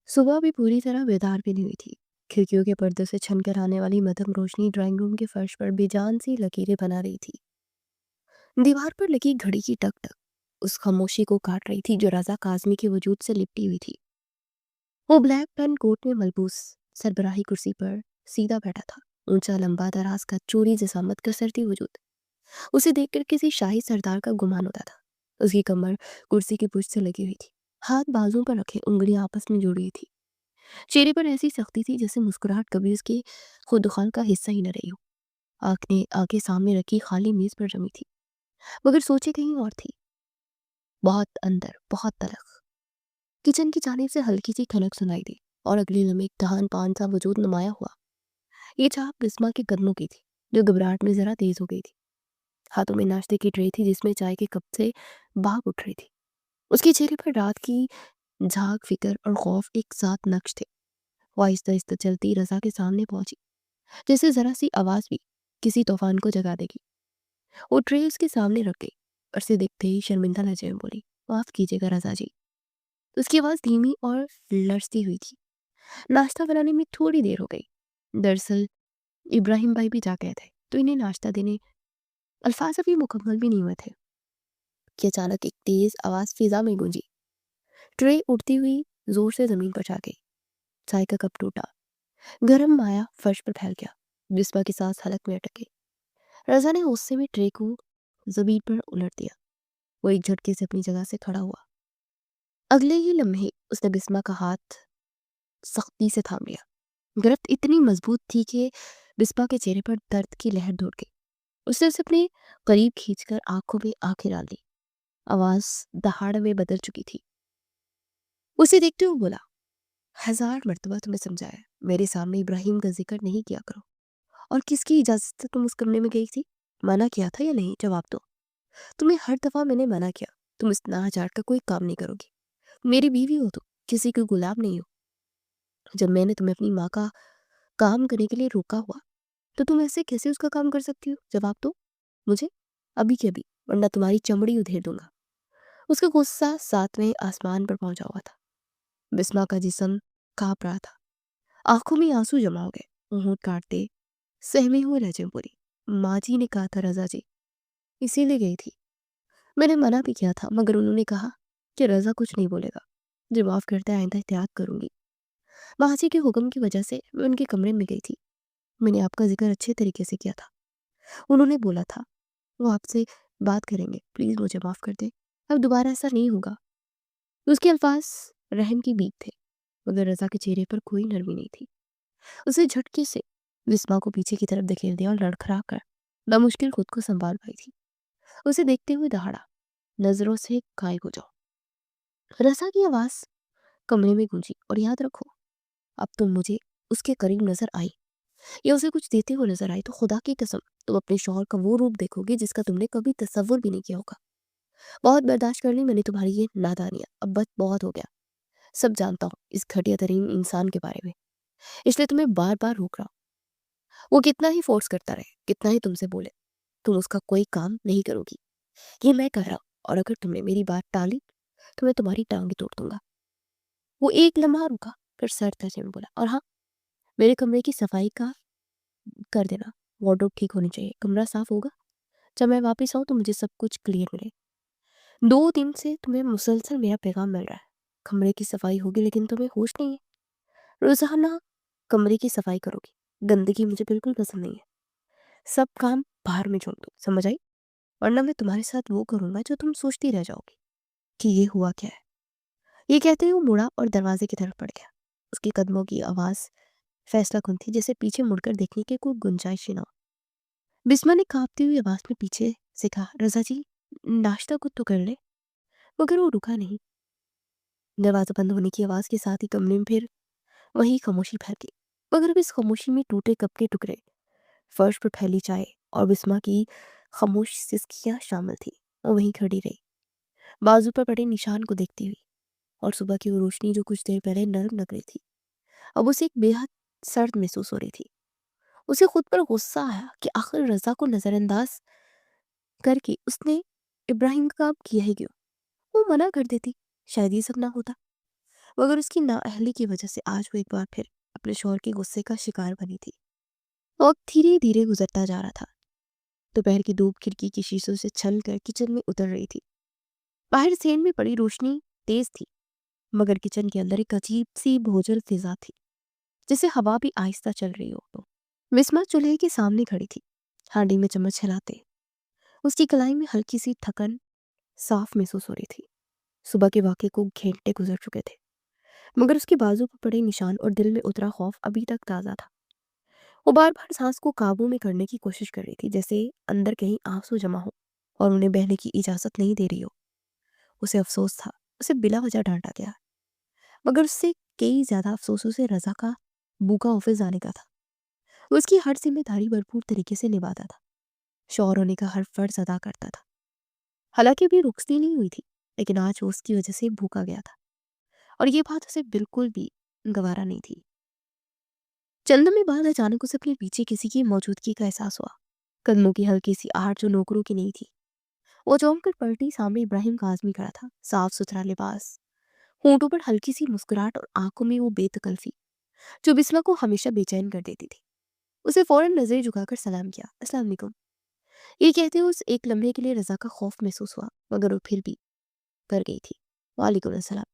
सुबह भी पूरी तरह बेदार भी नहीं हुई थी। खिड़कियों के पर्दों से छनकर आने वाली मध्यम रोशनी ड्राइंग रूम के फर्श पर बेजान सी लकीरें बना रही थी। दीवार पर लगी घड़ी की टक टक उस खामोशी को काट रही थी जो रजा काजमी के वजूद से लिपटी हुई थी। वो ब्लैक पेन कोट में मलबूस सरबराही कुर्सी पर सीधा बैठा था। ऊंचा लंबा दराज का चोरी जसामत का सरती वजूद उसे देखकर किसी शाही सरदार का गुमान होता था। उसकी कमर कुर्सी की पुष्ट से लगी हुई थी। हाथ बाजुओं पर रखे, उंगलियां आपस में जुड़ी हुई थी। चेहरे पर ऐसी सख्ती थी जैसे मुस्कुराहट कभी उसकी खुदखाल का हिस्सा ही न रही हो। आंखें सामने रखी खाली मेज पर जमी थी, मगर सोचे कहीं और थी। बहुत अंदर, बहुत तलख। किचन की जानिब से हल्की सी खनक सुनाई दी और अगले लम्हे एक दहान पान सा वजूद नुमाया हुआ। ये चाप बिस्मा के कदमों की थी, जो घबराहट में जरा तेज हो गई थी। हाथों में नाश्ते की ट्रे थी जिसमें चाय के कप से भाप उठ रही थी। उसके चेहरे पर रात की झाग, फिक्र और खौफ एक साथ नक्श थे। वो आहिस्ता आहिस्ता चलती रजा के सामने पहुंची, जैसे जरा सी आवाज भी किसी तूफान को जगा देगी। वो ट्रे उसके सामने रख गई और उसे देखते ही शर्मिंदा लहजे में बोली, माफ कीजिएगा रजा जी। उसकी आवाज धीमी और लरजती हुई थी। नाश्ता बनाने में थोड़ी देर हो गई। दरअसल इब्राहिम भाई भी जा गए थे, तो इन्हें नाश्ता देने अल्फाज अभी मुकम्मल भी नहीं हुए थे कि अचानक एक तेज आवाज फिजा में गूंजी। ट्रे उड़ती हुई जोर से जमीन पर जा गई। चाय का कप टूटा, गरम माया फर्श पर फैल गया। बिस्मा की सांस हलक में अटक गई। रजा ने गुस्से में ट्रे को जमीन पर उलट दिया। वो एक झटके से अपनी जगह से खड़ा हुआ। अगले ही लम्हे उसने बिस्मा का हाथ सख्ती से थाम लिया। गिरफ्त इतनी मजबूत थी कि बिस्मा के चेहरे पर दर्द की लहर दौड़ गई। उसने उसे अपने करीब खींचकर आंखों में आंखें डाल दी। आवाज दहाड़ में बदल चुकी थी। उसे देखते हुए बोला, हजार मर्तबा तुम्हें समझाया, मेरे सामने इब्राहिम का जिक्र नहीं किया करो। और किसकी इजाजत से तुम उस कमरे में गई थी? मना किया था या नहीं? जवाब दो। तुम्हें हर दफा मैंने मना किया, तुम इस नाहजात का कोई काम नहीं करोगी। मेरी बीवी हो तुम, किसी की गुलाम नहीं हो। जब मैंने तुम्हें अपनी माँ का काम करने के लिए रोका हुआ, तो तुम ऐसे कैसे उसका काम कर सकती हो? जवाब दो मुझे, अभी के अभी, वरना तुम्हारी चमड़ी उधेड़ दूंगा। उसका गुस्सा सातवें आसमान पर पहुंचा हुआ था। बिस्मा का जिस्म कांप रहा था। आंखों में आंसू जमा हो गए। होंठ काटते सहमे हुए लहजे में बोली, माँ जी ने कहा था रजा जी, इसीलिए गई थी। मैंने मना भी किया था, मगर उन्होंने कहा कि रजा कुछ नहीं बोलेगा। जो माफ करते आइंदा एहतियात करूंगी। माँ जी के हुक्म की वजह से मैं उनके कमरे में गई थी। मैंने आपका जिक्र अच्छे तरीके से किया था। उन्होंने बोला था वो आपसे बात करेंगे, प्लीज मुझे माफ कर दे। अब दोबारा ऐसा नहीं होगा। उसके अल्फाज रहम की बीक थे, मगर रजा के चेहरे पर कोई नरमी नहीं थी। उसे झटके से विस्मा को पीछे की तरफ धकेल दिया और लड़खड़ा कर नामुश्किल खुद को संभाल पाई थी। उसे देखते हुए दहाड़ा, नजरों से गायब हो जाओ। रसा की आवाज कमरे में गूंजी, और याद रखो, अब तुम मुझे उसके करीब नजर आई या उसे कुछ देते हुए नजर आई तो खुदा की कसम तुम अपने शौहर का वो रूप देखोगे जिसका तुमने कभी तसव्वुर भी नहीं किया होगा। बहुत बर्दाश्त कर ली मैंने तुम्हारी ये नादानियां, अब बस बहुत हो गया। सब जानता हूँ इस घटिया तरीन इंसान के बारे में, इसलिए तुम्हें बार बार रोक रहा हूँ। वो कितना ही फोर्स करता रहे, कितना ही तुमसे बोले, तुम उसका कोई काम नहीं करोगी। ये मैं कह रहा हूँ, और अगर तुमने मेरी बात टाली तो मैं तुम्हारी टांग तोड़ दूंगा। वो एक लम्हा रुका, फिर सर तजे में बोला, और हाँ, मेरे कमरे की सफाई का कर देना। वार्डरोब ठीक होनी चाहिए, कमरा साफ होगा। जब मैं वापस आऊँ तो मुझे सब कुछ क्लियर मिले। 2 दिन से तुम्हें मुसलसल मेरा पैगाम मिल रहा है, कमरे की सफाई होगी, लेकिन तुम्हें होश नहीं है। रोजाना कमरे की सफाई करोगी, गंदगी मुझे बिल्कुल पसंद नहीं है। सब काम बाहर में छोड़ दो, समझ आई? वरना मैं तुम्हारे साथ वो करूंगा जो तुम सोचती रह जाओगी कि ये हुआ क्या है। ये कहते हुए वो मुड़ा और दरवाजे की तरफ बढ़ गया। उसके कदमों की आवाज फैसला कुन थी, जैसे पीछे मुड़कर देखने की कोई गुंजाइश ही ना हो। बिस्मा ने कांपती हुई आवाज में पीछे से कहा, रजा जी, नाश्ता कुछ तो कर ले। मगर वो रुका नहीं। दरवाजा बंद होने की आवाज के साथ ही कमरे में फिर वही खामोशी फैल गई। मगर अब इस खामोशी में टूटे कप के टुकड़े, फर्श पर फैली चाय और बिस्मा की खामोश सिसकियां शामिल थी। वो वहीं खड़ी रही, बाजू पर पड़े निशान को देखती हुई। और सुबह की वो रोशनी जो कुछ देर पहले नरम लग रही थी, अब उसे एक बेहद सर्द महसूस हो रही थी। उसे खुद पर गुस्सा आया कि आखिर रजा को नजरअंदाज करके उसने इब्राहिम का काम किया ही क्यों। वो मना कर देती, शायद ये सब ना होता। मगर उसकी नाअहली की वजह से आज वो एक बार फिर अपने शौहर के गुस्से का शिकार बनी थी। वक्त धीरे धीरे गुजरता जा रहा था। दोपहर की धूप खिड़की की शीशों से छल कर किचन में उतर रही थी। बाहर सेंध में पड़ी रोशनी तेज थी, मगर किचन के अंदर एक अजीब सी भोजल फिजा थी, जैसे हवा भी आहिस्ता चल रही हो। तो बिस्मा चूल्हे के सामने खड़ी थी, हांडी में चम्मच हिलाते। उसकी कलाई में हल्की सी थकन साफ महसूस हो रही थी। सुबह के वाक़े को घंटे गुजर चुके थे, मगर उसके बाजू पर पड़े निशान और दिल में उतरा खौफ अभी तक ताज़ा था। वो बार बार सांस को काबू में करने की कोशिश कर रही थी, जैसे अंदर कहीं आंसू जमा हो और उन्हें बहने की इजाज़त नहीं दे रही हो। उसे अफसोस था, उसे बिला वजह डांटा गया, मगर उससे कई ज़्यादा अफसोस उसे रज़ा का बूका ऑफिस जाने का था। वो उसकी हर जिम्मेदारी भरपूर तरीके से निभाता था, शौहर होने का हर फर्ज अदा करता था। हालांकि अभी रुखसती नहीं हुई थी, लेकिन आज वो उसकी वजह से भूखा गया था, और ये बात उसे बिल्कुल भी गवारा नहीं थी। चंद में बाद अचानक उसे अपने पीछे किसी की मौजूदगी का एहसास हुआ। कदमों की हल्की सी आहट जो नौकरों की नहीं थी। वो चौंक कर पलटी। सामने इब्राहिम काजमी खड़ा था, साफ सुथरा लिबास, होंठों पर हल्की सी मुस्कुराहट और आंखों में वो बेतकल्फी जो बिस्मा को हमेशा बेचैन कर देती थी। उसे फौरन नजरें झुकाकर सलाम किया, अस्सलाम वालेकुम। ये कहते हुए उस एक लम्हे के लिए रजा का खौफ महसूस हुआ, मगर वो फिर भी कर गई थी। वालेकुम अस्सलाम।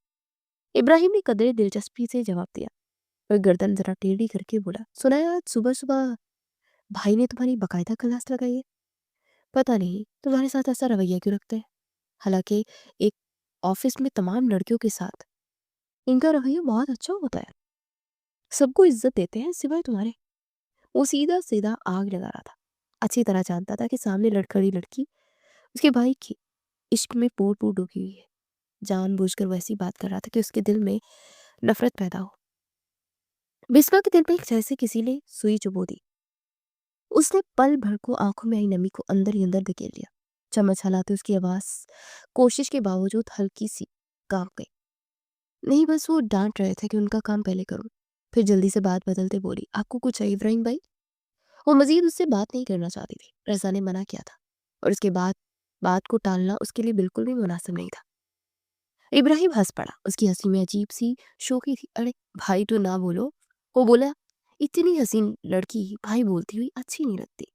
इब्राहिम ने कदरे दिलचस्पी से जवाब दिया और गर्दन जरा टेढ़ी करके बोला, सुना है आज सुबह सुबह भाई ने तुम्हारी बकायदा क्लास लगाई है। पता नहीं तुम्हारे साथ ऐसा रवैया क्यों रखते हैं। हालांकि एक ऑफिस में तमाम लड़कियों के साथ इनका रवैया बहुत अच्छा होता है, सबको इज्जत देते हैं सिवाय तुम्हारे। वो सीधा सीधा आग लगा रहा था। अच्छी तरह जानता था कि सामने लड़खड़ी लड़की उसके भाई की इश्क में पोर पोर डूबी हुई है। जानबूझकर वैसी बात कर रहा था कि उसके दिल में नफरत पैदा हो। बिस्मा के दिल में जैसे किसी ने सुई चुभो दी। उसने पल भर को आंखों में आई नमी को अंदर ही अंदर धकेल लिया। चम्मच हलाते उसकी आवाज कोशिश के बावजूद हल्की सी कांप गई। नहीं, बस वो डांट रहे थे कि उनका काम पहले करूं। फिर जल्दी से बात बदलते बोली, आपको कुछ चाहिए इब्राहिम भाई? वो मजीद उससे बात नहीं करना चाहती थी। रजा ने मना किया था, और उसके बाद बात को टालना उसके लिए बिल्कुल भी मुनासिब नहीं था। इब्राहिम हंस पड़ा। उसकी हंसी में अजीब सी शोखी थी। अरे भाई तो ना बोलो। वो बोला, इतनी हसीन लड़की भाई बोलती हुई अच्छी नहीं लगती।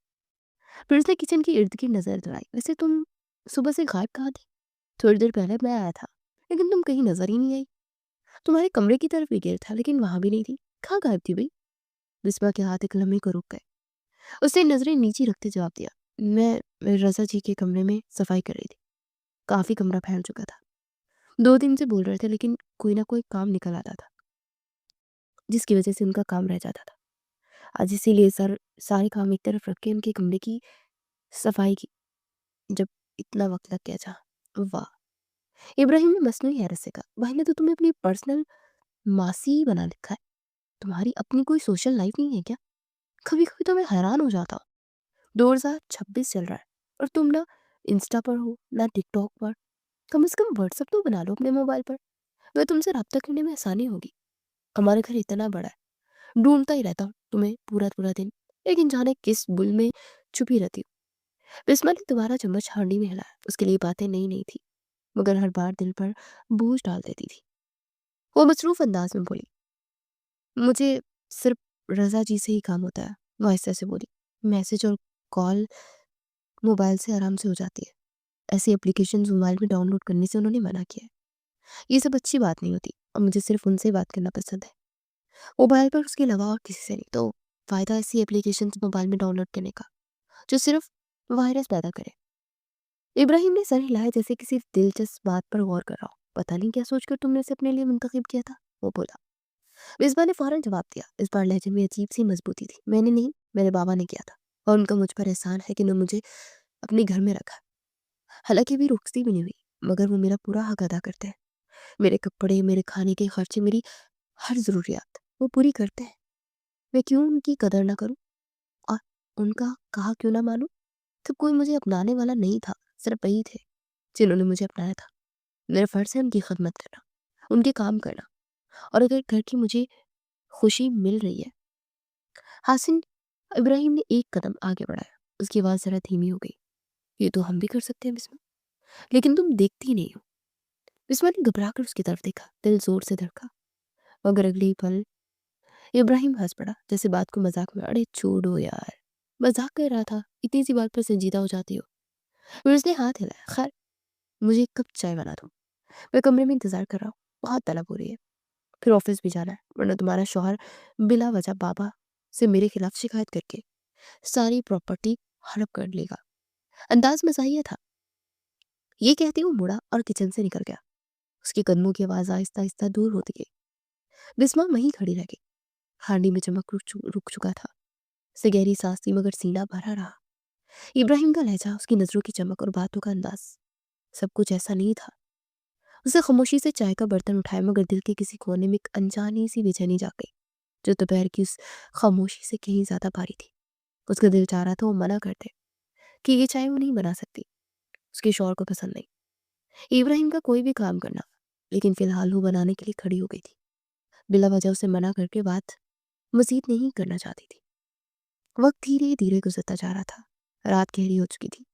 फिर उसने किचन के इर्द गिर्द नजर दौड़ाई। वैसे तुम सुबह से गायब कहाँ थी? थोड़ी देर पहले मैं आया था, लेकिन तुम कहीं नजर ही नहीं आई। तुम्हारे कमरे की तरफ भी गया था, लेकिन वहां भी नहीं थी। कहाँ गायब थी भाई? बिस्मा के हाथ एक लम्हे को रुक गए। उसने नजरें नीची रखते जवाब दिया, मैं रजा जी के कमरे में सफाई कर रही थी। काफी कमरा फैल चुका था। 2 दिन से बोल रहे थे, लेकिन कोई ना कोई काम निकल आता था, जिसकी वजह से उनका काम रह जाता था। आज इसीलिए सारे काम एक तरफ रख के उनके कमरे की सफाई की, जब इतना वक्त लग गया था। वाह! इब्राहिम ने मसनूई हैरत से कहा, भाई ने तो तुम्हें अपनी पर्सनल मासी ही बना लिखा है। तुम्हारी अपनी कोई सोशल लाइफ नहीं है क्या? कभी कभी तो मैं हैरान हो जाता हूँ। 2026 चल रहा है और तुम ना इंस्टा पर हो ना टिकटॉक पर। कम से कम व्हाट्सएप तो बना लो अपने मोबाइल पर। मैं तुमसे रब्ता करने में आसानी होगी। हमारा घर इतना बड़ा है, ढूंढता ही रहता हूँ तुम्हें पूरा पूरा दिन, लेकिन जाने किस बुल में छुपी रहती हूँ। बिस्मा ने दोबारा चम्मच हांडी में हिलाया। उसके लिए बातें नई नहीं थी, मगर हर बार दिल पर बोझ डाल देती थी। वो मसरूफ अंदाज में बोली, मुझे सिर्फ रजा जी से ही काम होता है। वो आहिस्ता से बोली, मैसेज और कॉल मोबाइल से आराम से हो जाती है। ऐसी एप्लीकेशन मोबाइल में डाउनलोड करने से उन्होंने मना किया है। ये सब अच्छी बात नहीं होती, और मुझे सिर्फ उनसे बात करना पसंद है, मोबाइल पर। उसके अलावा और किसी से नहीं। तो फ़ायदा ऐसी एप्लीकेशन मोबाइल में डाउनलोड करने का जो सिर्फ वायरस पैदा करे। इब्राहिम ने सर हिलाया, जैसे किसी दिलचस्प बात पर गौर कर रहा हो। पता नहीं क्या सोचकर तुमने इसे अपने लिए मुंतखब किया था, वो बोला। मिसबा ने फौरन जवाब दिया, इस बार लहजे में अजीब सी मजबूती थी। मैंने नहीं, मेरे बाबा ने किया था, और उनका मुझ पर एहसान है कि उन्होंने मुझे अपने घर में रखा। हालांकि अभी रुखसती भी नहीं हुई, मगर वो मेरा पूरा हक अदा करते हैं। मेरे कपड़े, मेरे खाने के खर्चे, मेरी हर ज़रूरियात वो पूरी करते हैं। मैं क्यों उनकी कदर ना करूं और उनका कहा क्यों ना मानूं? तो कोई मुझे अपनाने वाला नहीं था, सिर्फ वही थे जिन्होंने मुझे अपनाया था। मेरा फ़र्ज़ है उनकी खिदमत करना, उनके काम करना, और अगर घर की मुझे खुशी मिल रही है। हासिन, इब्राहिम ने एक कदम आगे बढ़ाया। उसकी आवाज़ ज़रा धीमी हो गई। ये तो हम भी कर सकते हैं बिस्मा, लेकिन तुम देखती ही नहीं हो। बिस्मा ने घबरा कर उसकी तरफ देखा। दिल जोर से धड़का। मगर अगले ही पल इब्राहिम हंस पड़ा, जैसे बात को मजाक में। अरे छोड़ो यार, मजाक कर रहा था, इतनी सी बात पर संजीदा हो जाती हो। फिर उसने हाथ हिलाया। खैर, मुझे एक कप चाय बना दो, मैं कमरे में इंतजार कर रहा हूँ, बहुत तलब हो रही है। फिर ऑफिस भी जाना है, वरना तुम्हारा शौहर बिला वजह बाबा से मेरे खिलाफ शिकायत करके सारी प्रॉपर्टी हड़प कर लेगा। अंदाज मजाहिया था। ये कहते वो मुड़ा और किचन से निकल गया। उसके कदमों की आवाज आहिस्ता आहिस्ता दूर होती गई। बिस्मा वहीं खड़ी रह गई। हांडी में चमक रुक चुका था। उसे गहरी सांस थी, मगर सीना भरा रहा। इब्राहिम का लहजा, उसकी नजरों की चमक और बातों का अंदाज, सब कुछ ऐसा नहीं था। उसे खामोशी से चाय का बर्तन उठाया, मगर दिल के किसी कोने में एक अनजानी सी बेचैनी जाग गई, जो दोपहर की उस खामोशी से कहीं ज्यादा भारी थी। उसका दिल चाह रहा था वो मना कर दे कि ये चाय वो नहीं बना सकती, उसके शौहर को पसंद नहीं इब्राहिम का कोई भी काम करना। लेकिन फिलहाल वो बनाने के लिए खड़ी हो गई थी। बिला वजह उसे मना करके बात मजीद नहीं करना चाहती थी। वक्त धीरे धीरे गुजरता जा रहा था। रात गहरी हो चुकी थी।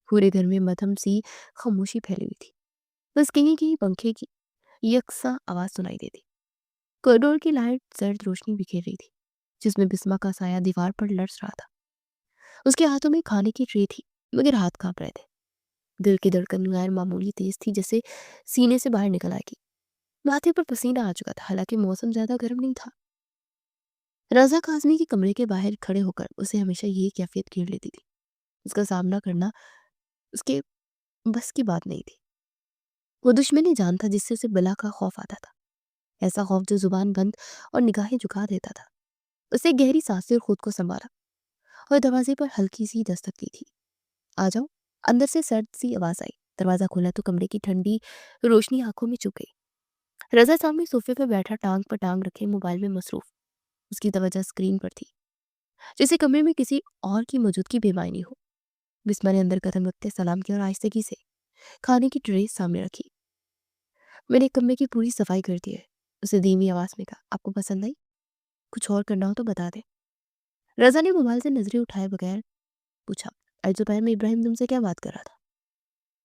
पूरे घर में मध्यम सी खामोशी फैली हुई थी। बस कहीं कहीं पंखे की यकसा आवाज सुनाई देती। कॉरिडोर की लाइट सर्द रोशनी बिखेर रही थी, जिसमें बिस्मा का साया दीवार पर लड़स रहा था। उसके हाथों में खाने की ट्रे थी, मगर हाथ कांप रहे थे। दिल की धड़कन गैर मामूली तेज थी, जैसे सीने से बाहर निकल आएगी। माथे पर पसीना आ चुका था, हालांकि मौसम ज्यादा गर्म नहीं था। रजा काजमी के कमरे के बाहर खड़े होकर उसे हमेशा ये कैफियत घेर लेती थी। उसका सामना करना उसके बस की बात नहीं थी। वो दुश्मनी जानता, जिससे उसे बला का खौफ आता था। ऐसा खौफ जो जुबान बंद और निगाहें झुका देता था। उसे गहरी सांस ली और खुद को संभाला, और दरवाजे पर हल्की सी दस्तक की थी। आ जाओ। अंदर से सर्द सी आवाज आई। दरवाजा खोला तो कमरे की ठंडी रोशनी आंखों में चुभ गई। रजा सामने सोफे पर बैठा, टांग पर टांग रखे मोबाइल में मसरूफ। उसकी तवज्जो स्क्रीन पर थी, जैसे कमरे में किसी और की मौजूदगी बेमायनी हो। बिस्मा ने अंदर कदम रखते सलाम किया और आहिस्तगी से खाने की ट्रे सामने रखी। मैंने कमरे की पूरी सफाई कर दी है, उसे धीमी आवाज में कहा। आपको पसंद आई? कुछ और करना हो तो बता दे। रजा ने मोबाइल से नजरें उठाए बगैर पूछा, आज दोपहर में इब्राहिम तुमसे क्या बात कर रहा था?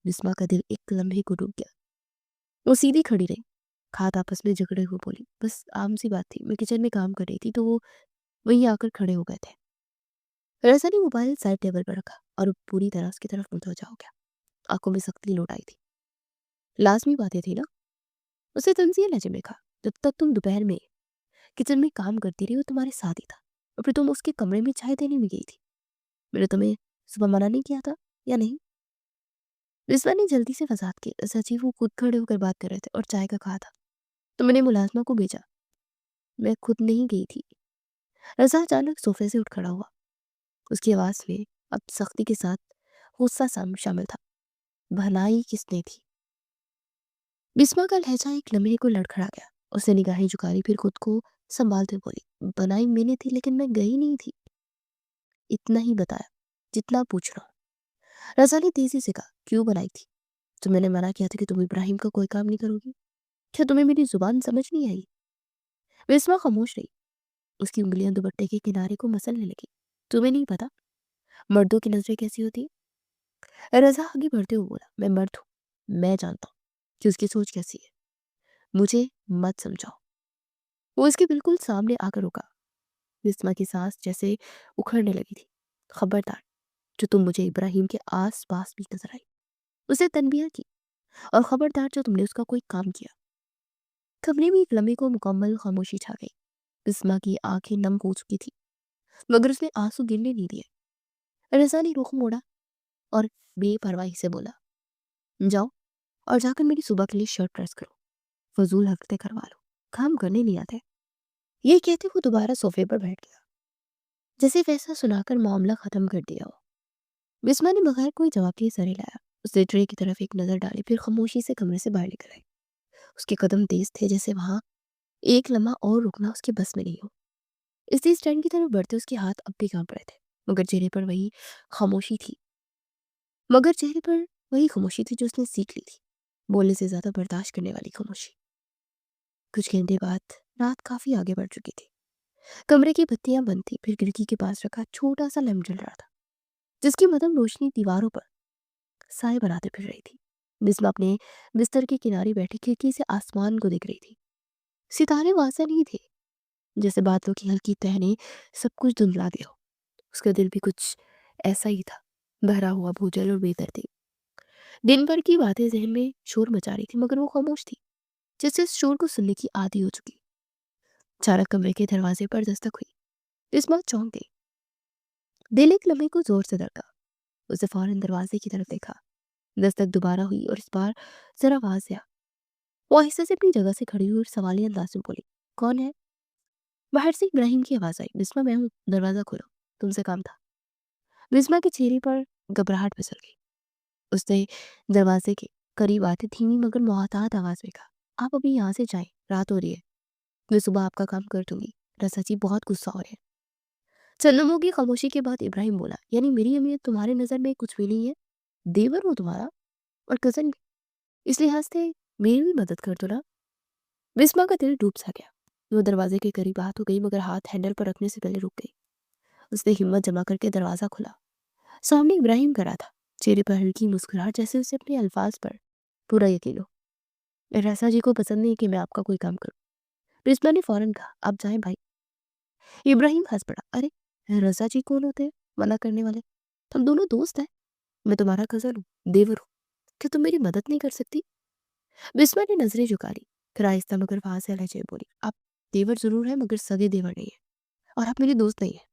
बिस्मा का दिल एक लम्हे को रुक गया। वो सीधी खड़ी रही, हाथ आपस में जकड़े हुए बोली, बस आम सी बात थी, मैं किचन में काम कर रही थी तो वो वहीं आकर खड़े हो गए थे। रजा ने मोबाइल साइड टेबल पर रखा और पूरी तरह उसकी तरफ मुतवज्जा हो गया। आंखों में सख्ती लौट आई थी। लाजमी बातें थी ना? उसे तंजिया लहजे में कहा, जब तक तुम दोपहर में किचन में काम करती रही वो तुम्हारे साथ ही था, और फिर तुम उसके कमरे में चाय देने में गई थी। मैंने तुम्हें सुबह मना नहीं किया था या नहीं? रिजवा ने जल्दी से वजाहत की। सची वो खुद खड़े होकर बात कर रहे थे और चाय का कहा था, तो मैंने मुलाजमा को भेजा, मैं खुद नहीं गई थी। रजा अचानक सोफे से उठ खड़ा हुआ। उसकी आवाज में अब सख्ती के साथ गुस्सा शामिल था। भलाई किसने थी? बिस्मा का लहजा एक लम्हे को लड़खड़ा गया। उसने निगाहें झुका ली, फिर खुद को संभालते बोली, बनाई मैंने थी, लेकिन मैं गई नहीं थी। इतना ही बताया जितना पूछ रहा हूँ। रजा ने तेजी से कहा, क्यों बनाई थी? तो मैंने मना किया था कि तुम इब्राहिम का कोई काम नहीं करोगी। क्या तुम्हें मेरी जुबान समझ नहीं आई? बिस्मा खामोश रही। उसकी उंगलियां दुपट्टे के किनारे को मसलने लगी। तुम्हें नहीं पता मर्दों की नजरें कैसी होती है? रजा आगे बढ़ते हुए बोला, मैं मर्द हूँ, मैं जानता हूँ कि उसकी सोच कैसी है। मुझे मत समझाओ। वो इसके बिल्कुल सामने आकर रुका। बिस्मा की सांस जैसे उखड़ने लगी थी। खबरदार, जो तुम मुझे इब्राहिम के आस पास भी नजर आई, उसे तनबीह की। और खबरदार, जो तुमने उसका कोई काम किया। कमरे में एक लम्हे को मुकम्मल खामोशी छा गई। बिस्मा की आंखें नम हो चुकी थी, मगर उसने आंसू गिरने नहीं दिए। रजा ने रुख मोड़ा और बेपरवाही से बोला, जाओ और जाकर मेरी सुबह के लिए शर्ट प्रेस करो, फजूल हरकतें करवा लो, काम करने नहीं आते। ये कहते वो दोबारा सोफे पर बैठ गया, जैसे फैसला सुनाकर मामला खत्म कर दिया हो। बिस्मा ने बगैर कोई जवाब दिए सर हिलाया। उसने ट्रे की तरफ एक नजर डाली, फिर खामोशी से कमरे से बाहर निकल आई। उसके कदम तेज थे, जैसे वहां एक लम्हा और रुकना उसके बस में नहीं हो। इसी स्टैंड की तरफ बढ़ते उसके हाथ अब भी कांप रहे थे, मगर चेहरे पर वही खामोशी थी। मगर चेहरे पर वही खामोशी थी जो उसने सीख ली थी, बोलने से ज्यादा बर्दाश्त करने वाली खामोशी। कुछ घंटे बाद रात काफी आगे बढ़ चुकी थी। कमरे की बत्तियां बंद थी। फिर खिड़की के पास रखा छोटा सा लैंप जल रहा था, जिसकी मदम रोशनी दीवारों पर साए बनाते फिर रही थी। बिस्मा अपने बिस्तर के किनारे बैठी खिड़की से आसमान को देख रही थी। सितारे वहां नहीं थे, जैसे बादलों की हल्की तह ने सब कुछ धुंधला दिया हो। उसका दिल भी कुछ ऐसा ही था, भरा हुआ, भूजल और बेदर्दी। दिन भर की बातें जहन में शोर मचा रही थी, मगर वो खामोश थी, जैसे इस शोर को सुनने की आदी हो चुकी। अचानक कमरे के दरवाजे पर दस्तक हुई। इस्मात चौंक गई। दिल एक लम्हे को जोर से धड़का। उसे फौरन दरवाजे की तरफ देखा। दस्तक दोबारा हुई और इस बार जरा आवाज आया। वो आहिस्ते से अपनी जगह से खड़ी हुई और सवालिया अंदाज में बोली, कौन है? बाहर से इब्राहिम की आवाज आई, बिस्मा मैं हूँ, दरवाजा खोलो, तुमसे काम था। बिस्मा के चेहरे पर घबराहट फिसल गई। उसने दरवाजे के करीब आते धीमी मगर मोहतात आवाज में कहा, आप अभी यहाँ से जाएं, रात हो रही है, मैं सुबह आपका काम कर दूंगी। रसा जी बहुत गुस्सा हो रहे हैं। चंद लम्हों की खामोशी के बाद इब्राहिम बोला, यानी मेरी अहमियत तुम्हारे नजर में कुछ भी नहीं है? देवर हूँ तुम्हारा, और कजन भी, इस लिहाज से मेरी भी मदद कर दो ना। बिस्मा का दिल डूब सा गया। वो दरवाजे के करीब हाथ हो गई, मगर हाथ हैंडल पर रखने से पहले रुक गई। उसने हिम्मत जमा करके दरवाजा खोला। सामने इब्राहिम खड़ा था, चेहरे पर हल्की मुस्कुराहट, जैसे उसे अपने अल्फाज पर पूरा यकीन हो। रसा जी को पसंद नहीं कि मैं आपका कोई काम करूं। बिस्मा ने फौरन कहा, आप जाएं भाई। इब्राहिम हंस पड़ा, अरे रजा जी कौन होते हैं मना करने वाले? हम दोनों दोस्त हैं। मैं तुम्हारा कजन हूँ, देवर हूँ, क्या तुम मेरी मदद नहीं कर सकती? बिस्मा ने नजरें झुका ली, फिर आहिस्ता मगर वहां से लहजे में बोली, आप देवर जरूर है मगर सगे देवर नहीं है, और आप मेरे दोस्त नहीं है,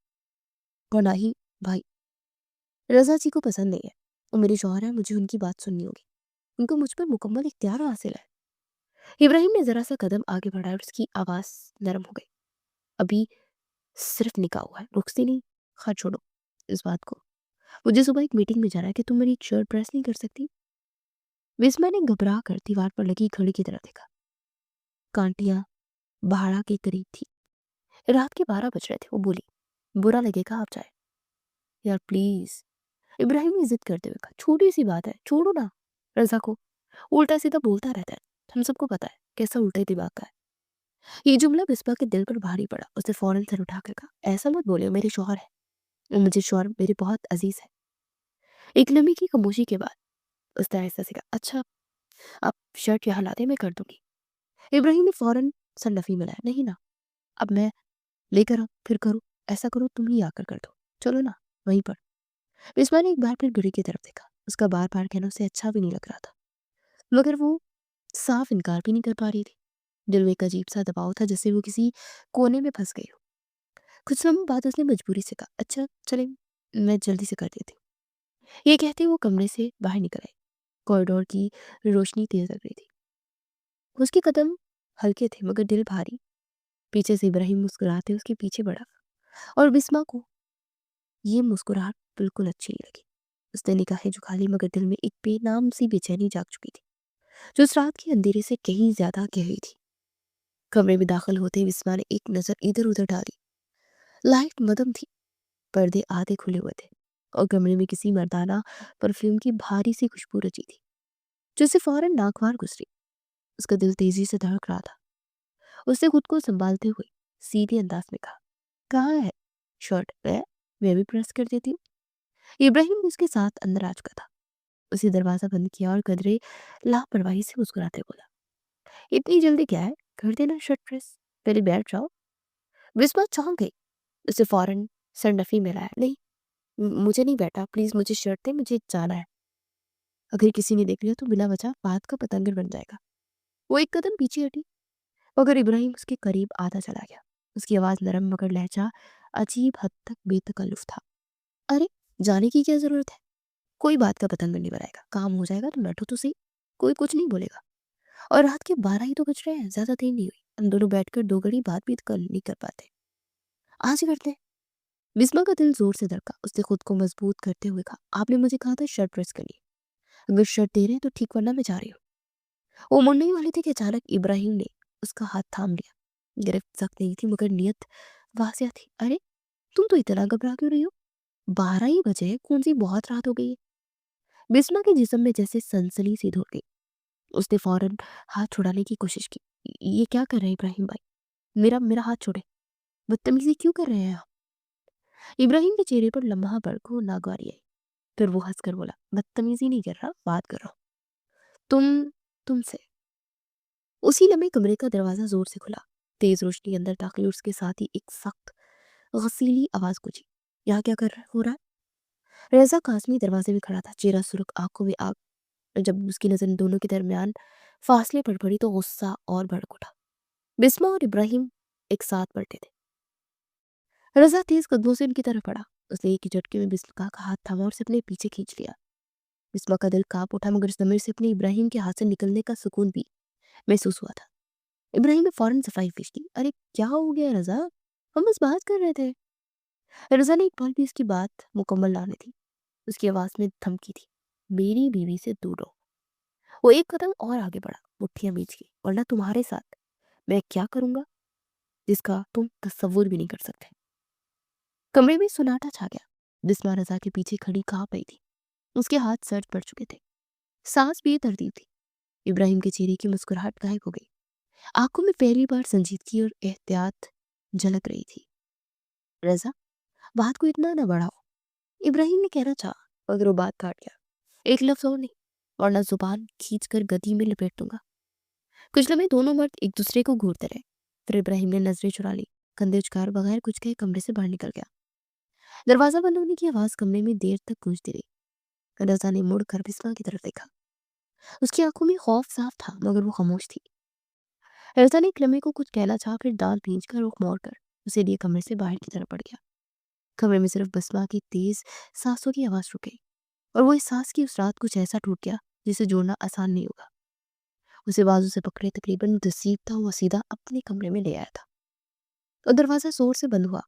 और ना ही भाई। रजा जी को पसंद नहीं है, वो मेरे शौहर है, मुझे उनकी बात सुननी होगी। उनको मुझ पर मुकम्मल इख्तियार हासिल है। इब्राहिम ने जरा सा कदम आगे बढ़ाया और उसकी आवाज नरम हो गई। अभी सिर्फ निकाह हुआ है, रुकती नहीं। खैर छोड़ो इस बात को, मुझे सुबह एक मीटिंग में जाना है, कि तुम मेरी एक शर्ट प्रेस नहीं कर सकती? विस्मा ने घबरा कर दीवार पर लगी घड़ी की तरफ देखा। कांटियां बारह के करीब थी। रात के 12 बज रहे थे। वो बोली, बुरा लगेगा आप जाए। यार प्लीज, इब्राहिम ने जिद करते हुए कहा, छोटी सी बात है, छोड़ो ना। रजा को उल्टा सीधा बोलता रहता है, हम सबको पता है कैसा उल्टे दिमाग का है। ये जुमला बिस्मा के दिल पर भारी पड़ा। उसने फौरन सर उठाकर कहा, ऐसा मत बोलियो, मेरे शौहर है, मुझे शौहर मेरे बहुत अजीज है। एक लम्हे की खामोशी के बाद उसने आहिस्ता से कहा, अच्छा आप शर्ट यहाँ लाते, मैं कर दूंगी। इब्राहिम ने फौरन सन्नफी मिलाया, नहीं ना, अब मैं लेकर आऊं फिर करूं, ऐसा करो तुम ही आकर कर दो, चलो ना वहीं पर। बिस्मा ने एक बार फिर घड़ी की तरफ देखा। उसका बार बार कहना उसे अच्छा भी नहीं लग रहा था, मगर वो साफ इनकार भी नहीं कर पा रही थी। दिल में एक अजीब सा दबाव था, जैसे वो किसी कोने में फंस गई हो। कुछ समय बाद उसने मजबूरी से कहा, अच्छा चले, मैं जल्दी से कर देती हूँ। ये कहते वो कमरे से बाहर निकल आई। कॉरिडोर की रोशनी तेज लग रही थी। उसके कदम हल्के थे मगर दिल भारी। पीछे से इब्राहिम मुस्कुराते उसके पीछे बढ़ा, और बिस्मा को ये मुस्कुराहट बिल्कुल अच्छी नहीं लगी। उसने निगाहें झुका ली, मगर दिल में एक बेनाम सी बेचैनी जाग चुकी थी, जो उस रात के अंधेरे से कहीं ज्यादा गहरी थी। कमरे में दाखिल होते ही बिस्मा ने एक नजर इधर उधर डाली। लाइट मदम थी, पर्दे आधे खुले हुए थे, और कमरे में किसी मर्दाना परफ्यूम की भारी सी खुशबू रची थी, जो उसे फौरन नागवार गुजरी। उसका दिल तेजी से धड़क रहा था। उसने खुद को संभालते हुए सीधे अंदाज में कहा, कहाँ है शर्ट? मैं भी प्रेस कर देती हूँ। इब्राहिम भी उसके साथ अंदर आ चुका था। उसे दरवाजा बंद किया और कदरे लापरवाही से मुस्कुराते बोला, इतनी जल्दी क्या है, कर देना शर्ट प्रेस, पहले बैठ जाओ। बिस्मा चौंक गई। उसे फौरन सरनफी में लाया, नहीं मुझे नहीं बैठा, प्लीज मुझे शर्ट दे, मुझे जाना है। अगर किसी ने देख लिया तो बिना वजह बात का पतंगर बन जाएगा। वो एक कदम पीछे हटी, मगर इब्राहिम उसके करीब आधा चला गया। उसकी आवाज नरम मगर लहजा अजीब हद तक बेतकल्लुफ था। अरे जाने की क्या जरूरत है, कोई बात का पतंग नहीं बनाएगा, काम हो जाएगा, तुम बैठो तो सही, कोई कुछ नहीं बोलेगा। और रात के 12 ही तो बज रहे हैं, ज्यादा देर नहीं हुई, हम दोनों बैठकर दो घड़ी बात भी कर नहीं कर पाते, आज ही करते हैं। बिस्मा का दिल जोर से धड़का। उसने खुद को मजबूत करते हुए कहा, आपने मुझे कहा था शर्ट प्रेस करनी है, अगर शर्ट दे रहे हैं तो ठीक, वरना मैं जा रही हूँ। वो मुड़ने ही वाली थी कि अचानक इब्राहिम ने उसका हाथ थाम लिया। गिरफ्त सख्त नहीं थी मगर नियत वासिया थी। अरे तुम तो इतना घबरा क्यों रही हो, 12 ही बजे हैं, कौन सी बहुत रात हो गई है। बिस्मा के जिस्म में जैसे सनसनी सी दौड़ गई। उसने फौरन हाथ छुड़ाने की कोशिश की। ये क्या कर रहे हैं इब्राहिम भाई, मेरा मेरा हाथ छोड़े, बदतमीजी क्यों कर रहे हैं आप? इब्राहिम के चेहरे पर लम्हा भर को नागवारी आई। फिर वो हंसकर बोला, बदतमीजी नहीं कर रहा, बात कर रहा हूँ। तुमसे। उसी लम्हे कमरे का दरवाजा जोर से खुला। तेज रोशनी अंदर दाखिल और उसके साथ ही एक सख्त गसीली आवाज गूंजी, यहाँ क्या कर हो रहा है? रजा कासमी दरवाजे में खड़ा था, चेहरा सुर्ख, आंखों में आग। और जब उसकी नजर इन दोनों के दरमियान फासले पर पड़ी तो गुस्सा और भड़क उठा। बिस्मा और इब्राहिम एक साथ पलटे थे। रजा तेज कदमों से उनकी तरफ बढ़ा। उसने एक ही झटके में बिस्मा का हाथ थामा और उसे अपने पीछे खींच लिया। बिस्मा का दिल कांप उठा, मगर उस लम्हे से अपने इब्राहिम के हाथ से निकलने का सुकून भी महसूस हुआ था। इब्राहिम ने फौरन सफाई पेश की, अरे क्या हो गया रजा, हम बस बात कर रहे थे। रजा ने एक पल भी उसकी बात मुकम्मल ना थी। उसकी आवाज में धमकी थी, मेरी बीवी से दूर रहो। वो एक कदम और आगे बढ़ा, मुट्ठियां मींच की, वरना तुम्हारे साथ मैं क्या करूंगा जिसका तुम तस्वुर भी नहीं कर सकते। कमरे में सुनाटा छा गया। बिस्मा रजा के पीछे खड़ी कांप रही थी। उसके हाथ सर्द पड़ चुके थे, सांस बेतरतीब थी। इब्राहिम के चेहरे की मुस्कुराहट गायब हो गई। आंखों में पहली बार संजीदगी और एहतियात झलक रही थी। रजा, बात को इतना न बढ़ाओ, इब्राहिम ने कहना चाहा, मगर वो बात काट गया। एक लफ्ज और नहीं, वरना जुबान खींच कर गदी में लपेट दूंगा। कुछ लम्हे दोनों मर्द एक दूसरे को घूरते रहे। फिर इब्राहिम ने नजरें चुरा ली, कंधे उचकार बगैर कुछ कहे कमरे से बाहर निकल गया। दरवाजा बंद होने की आवाज कमरे में देर तक गूंजती रही। रजा ने मुड़कर बिस्मा की तरफ देखा। उसकी आंखों में खौफ साफ था, मगर वो खामोश थी। रजा ने एक लम्हे को कुछ कहना चाहा, फिर दांत भींच कर रुख मोड़ कर उसे लिए कमरे से बाहर की तरफ बढ़ गया। कमरे में सिर्फ बिस्मा की तेज सांसों की आवाज रुक गई, और वो इस सांस की उस रात कुछ ऐसा टूट गया जिसे जोड़ना आसान नहीं होगा। उसे बाजू से पकड़े तकरीबन घसीटता हुआ सीधा अपने कमरे में ले आया था, और दरवाजा जोर से बंद हुआ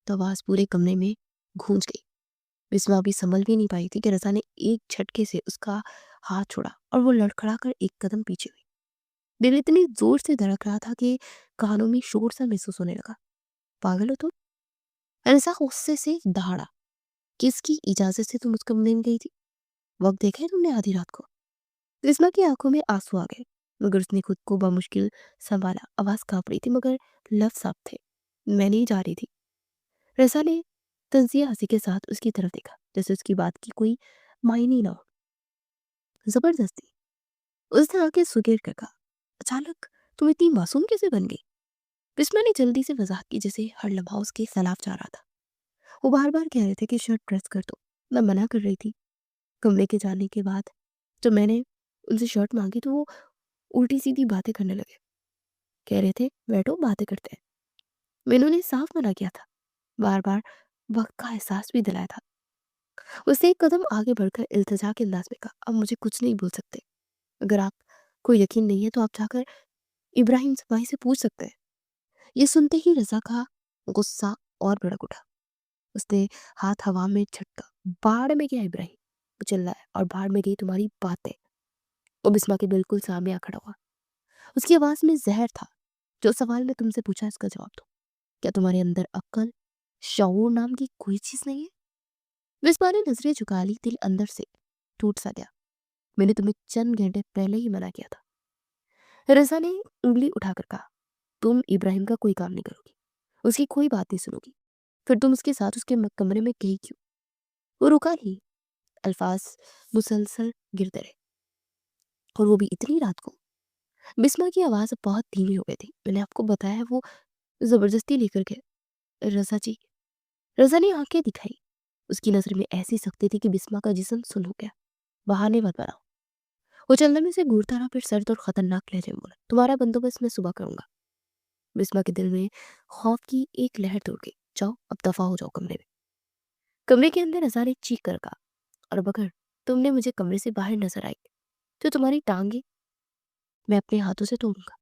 तो आवाज पूरे कमरे में गूंज गई। बिस्मा भी संभल भी नहीं पाई थी कि रजा ने एक झटके से उसका हाथ छोड़ा और वो लड़खड़ा कर एक कदम पीछे हुई। दिल इतनी जोर से धड़क रहा था कि कानों में शोर सा महसूस होने लगा। पागल हो तुम? रजा गुस्से से दहाड़ा, किसकी इजाजत से तुम उस कमरे में गई थी? वक्त देखा है तुमने आधी रात को? बिस्मा की आंखों में आंसू आ गए, मगर उसने खुद को बमुश्किल संभाला। आवाज कांप रही थी, मगर लफ्ज साफ थे, मैं नहीं जा रही थी। रजा ने तंजिया हंसी के साथ उसकी तरफ देखा, जैसे उसकी बात की कोई मायने ना हो। जबरदस्ती? उसने आके सुगेर कर कहा, अचानक तुम इतनी मासूम कैसे बन गई? बिस्मा ने जल्दी से वजाहत की, जैसे हर लम्हा उसके खिलाफ जा रहा था। वो बार बार कह रहे थे कि शर्ट प्रेस कर दो, मैं मना कर रही थी। कमरे के जाने के बाद जब मैंने उनसे शर्ट मांगी तो वो उल्टी सीधी बातें करने लगे। कह रहे थे बैठो बातें करते हैं। मैंने उन्हें साफ मना किया था, बार बार वक्त का एहसास भी दिलाया था। उसने एक कदम आगे बढ़कर इल्तिजा के अंदाज में कहा, अब मुझे कुछ नहीं बोल सकते। अगर आपको यकीन नहीं है तो आप जाकर इब्राहिम भाई से पूछ सकते हैं। ये सुनते ही रजा का गुस्सा और भड़क उठा। उसने हाथ हवा में झटका, बाढ़ में गया इब्राहिम, वो चिल्लाया, और बाढ़ में गई तुम्हारी बातें। वो बिस्मा के बिल्कुल सामने आ खड़ा हुआ। उसकी आवाज में जहर था। जो सवाल मैं तुमसे पूछा इसका जवाब दो। क्या तुम्हारे अंदर अक्ल, शऊर नाम की कोई चीज नहीं है? बिस्मा ने नजरें झुका ली, दिल अंदर से टूट सा गया। मैंने तुम्हें चंद घंटे पहले ही मना किया था। रजा ने उंगली उठाकर कहा, तुम इब्राहिम का कोई काम नहीं करोगी, उसकी कोई बात नहीं सुनोगी, फिर तुम उसके साथ उसके कमरे में गई क्यों? वो रुका ही, अल्फाज मुसलसल गिरते रहे, और वो भी इतनी रात को। बिस्मा की आवाज अब बहुत धीमी हो गई थी। मैंने आपको बताया वो जबरदस्ती लेकर गए। रजा जी। रजा ने आंखें दिखाई। उसकी नजर में ऐसी सख्ती थी कि बिस्मा का जिस्म सुन हो गया। बहाने मत बनाओ। वो चंदन में से घूरता रहा, फिर सर्द और खतरनाक लहजे में बोला, तुम्हारा बंदोबस्त मैं सुबह करूंगा। बिस्मा के दिल में खौफ की एक लहर दौड़ गई। जाओ अब दफा हो जाओ कमरे में। कमरे के अंदर रजा ने चीख कर कहा, और अब अगर तुमने मुझे कमरे से बाहर नजर आई तो तुम्हारी टांगे मैं अपने हाथों से तोड़ूंगा।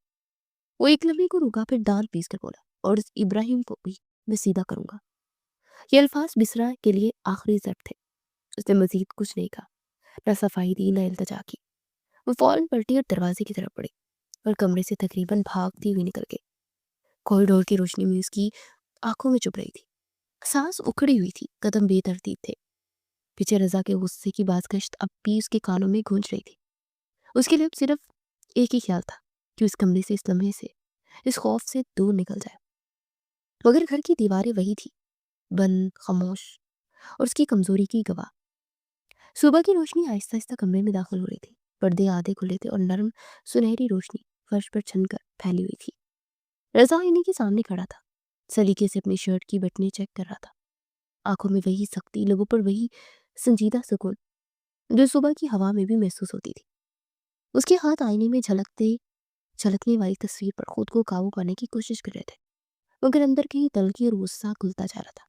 वो एक लम्हे को रुका, फिर दांत पीस कर बोला, और इस इब्राहिम को भी मैं सीधा करूंगा। ये अल्फाज बिसरा के लिए आखिरी जब थे। उसने मजीद कुछ नहीं कहा, न सफाई दी न इल्तजा की। वो फौरन पलटी और दरवाजे की तरफ बढ़ी, और कमरे से तकरीबन भागती हुई निकल गई। कॉरिडोर की रोशनी में उसकी आंखों में चुभ रही थी, सांस उखड़ी हुई थी, कदम बेतरतीब थे। पीछे रजा के गुस्से की बाजगश्त अब भी उसके कानों में गूंज रही थी। उसके लिए अब सिर्फ एक ही ख्याल था कि उस कमरे से, इस लम्हे से, इस खौफ से दूर निकल जाए। मगर घर की दीवारें वही थी, बंद, खामोश, और उसकी कमजोरी की गवाह। सुबह की रोशनी आहिस्ता आहिस्ता कमरे में दाखिल हो रही थी। पर्दे आधे खुले थे और नरम सुनहरी रोशनी फर्श पर छनकर फैली हुई थी। रज़ा आईने के सामने खड़ा था, सलीके से अपनी शर्ट की बटनें चेक कर रहा था। आंखों में वही सख्ती, लोगों पर वही संजीदा सुकून जो सुबह की हवा में भी महसूस होती थी। उसके हाथ आईने में झलकते झलकने वाली तस्वीर पर खुद को काबू पाने की कोशिश कर रहे थे, मगर अंदर कहीं तलखी और गुस्सा घुलता जा रहा था।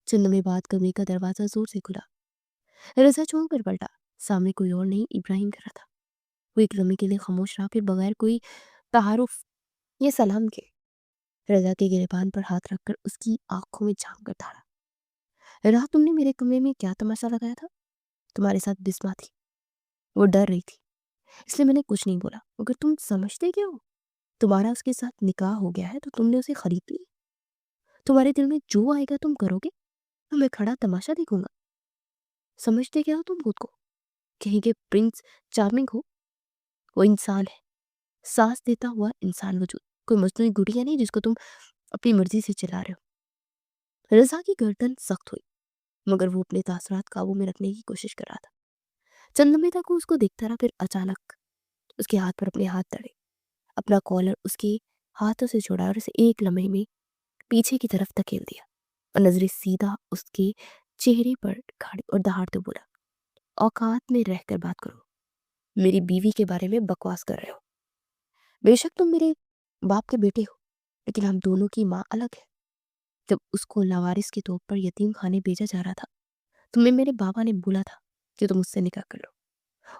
चंद में बाद कमरे का दरवाजा जोर से खुला। रज़ा चौंक कर पलटा। सामने कोई और नहीं, इब्राहिम खड़ा था। वो एक लम्हे के लिए खामोश रहा, फिर बगैर कोई तारुफ या सलाम के रज़ा के गिरेबान पर हाथ रखकर उसकी आंखों में झांक कर धारा। रात तुमने मेरे कमरे में क्या तमाशा लगाया था? तुम्हारे साथ बिस्मा थी, वो डर रही थी, इसलिए मैंने कुछ नहीं बोला। मगर तुम समझते क्या हो? तुम्हारा उसके साथ निकाह हो गया है तो तुमने उसे खरीद लिया। तुम्हारे दिल में जो आएगा तुम करोगे, तो मैं खड़ा तमाशा देखूंगा। समझते क्या हो तुम खुद को? कहीं के प्रिंस चार्मिंग हो? वो इंसान है, सांस देता हुआ इंसान वजूद, कोई मजनूई गुड़िया नहीं जिसको तुम अपनी मर्जी से चला रहे हो। रज़ा की गर्दन सख्त हुई, मगर वो अपने तासरात काबू में रखने की कोशिश कर रहा था। चंद लम्हे तक वो उसको देखता रहा, फिर अचानक उसके हाथ पर अपने हाथ दड़े, अपना कॉलर उसके हाथों से छोड़ा और उसे एक लम्हे में पीछे की तरफ धकेल दिया और नजरें सीधा उसके चेहरे पर गाड़ी और दहाड़ते बोला, औकात में रहकर बात करो। मेरी बीवी के बारे में बकवास कर रहे हो। बेशक तुम मेरे बाप के बेटे हो, लेकिन हम दोनों की माँ अलग है। जब उसको लावारिस के तौर पर यतीम खाने भेजा जा रहा था, तुम्हें मेरे बाबा ने बोला था कि तुम उससे निकाह कर लो।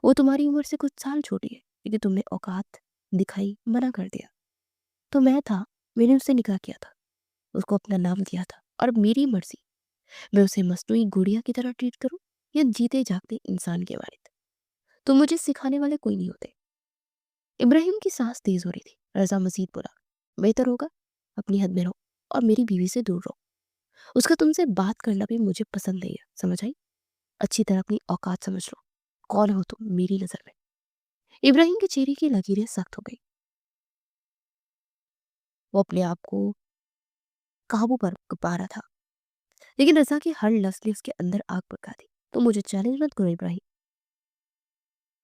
वो तुम्हारी उम्र से कुछ साल छोटी है, लेकिन तुमने औकात दिखाई, मना कर दिया। तो मैं था, मैंने उससे निकाह किया था, उसको अपना नाम दिया था, और अब मेरी मर्जी, मैं उसे मसनूई गुड़िया की तरह ट्रीट करूं या जीते जागते इंसान के वालिद। तो मुझे सिखाने वाले कोई नहीं होते। इब्राहिम की सांस तेज हो रही थी। रजा मजीद बोला, बेहतर होगा अपनी हद में रहो और मेरी बीवी से दूर रहो। उसका तुमसे बात करना भी मुझे पसंद नहीं है, समझ आई? अच्छी तरह अपनी औकात समझ लो। कौन हो तुम मेरी नजर में? इब्राहिम के चेहरे की लकीरें सख्त हो गई। वो अपने आप को काबू पर पा रहा था, लेकिन रजा की हर लफ्ज ने उसके अंदर आग भड़का दी। तो मुझे चैलेंज मत करो इब्राहिम।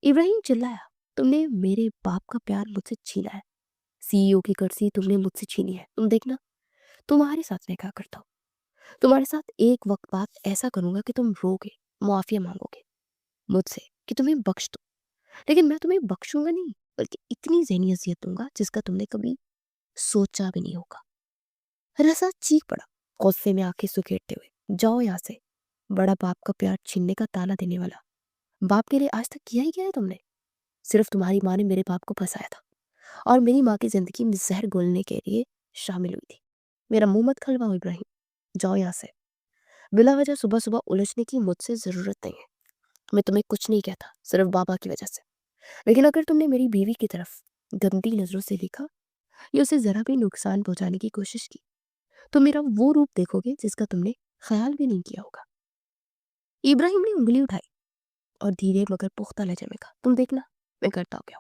इब्राहिम चिल्लाया, तुमने मेरे बाप का प्यार मुझसे छीना है। सीईओ की कुर्सी तुमने मुझसे छीनी है। तुम देखना, तुम्हारे साथ मैं क्या करता हूँ। तुम्हारे साथ एक वक्त बाद ऐसा करूंगा कि तुम रोगे, मुआफिया मांगोगे मुझसे कि तुम्हें बख्श दो। लेकिन मैं तुम्हें बख्शूंगा नहीं, बल्कि इतनी ज़हनी अज़ियत दूंगा जिसका तुमने कभी सोचा भी नहीं होगा। रसा चीख पड़ा, गुस्से में आंखें सुखेड़ते हुए, जाओ यहाँ से, बड़ा बाप का प्यार छीनने का ताना देने वाला। बाप के लिए आज तक किया ही क्या है तुमने? सिर्फ तुम्हारी माँ ने मेरे बाप को फंसाया था और मेरी माँ की जिंदगी में जहर घोलने के लिए शामिल हुई थी। मेरा मुंह मत खलवाओ इब्राहिम, जाओ यहाँ से। बिला वजह सुबह सुबह उलझने की मुझसे जरूरत नहीं है। मैं तुम्हें कुछ नहीं कहता, सिर्फ बाबा की वजह से। लेकिन अगर तुमने मेरी बीवी की तरफ गंदी नजरों से देखा या उसे जरा भी नुकसान पहुंचाने की कोशिश की, तो मेरा वो रूप देखोगे जिसका तुमने ख्याल भी नहीं किया होगा। इब्राहिम ने उंगली उठाई और धीरे मगर पुख्ता लहजे में कहा, तुम देखना मैं करता हूँ क्या।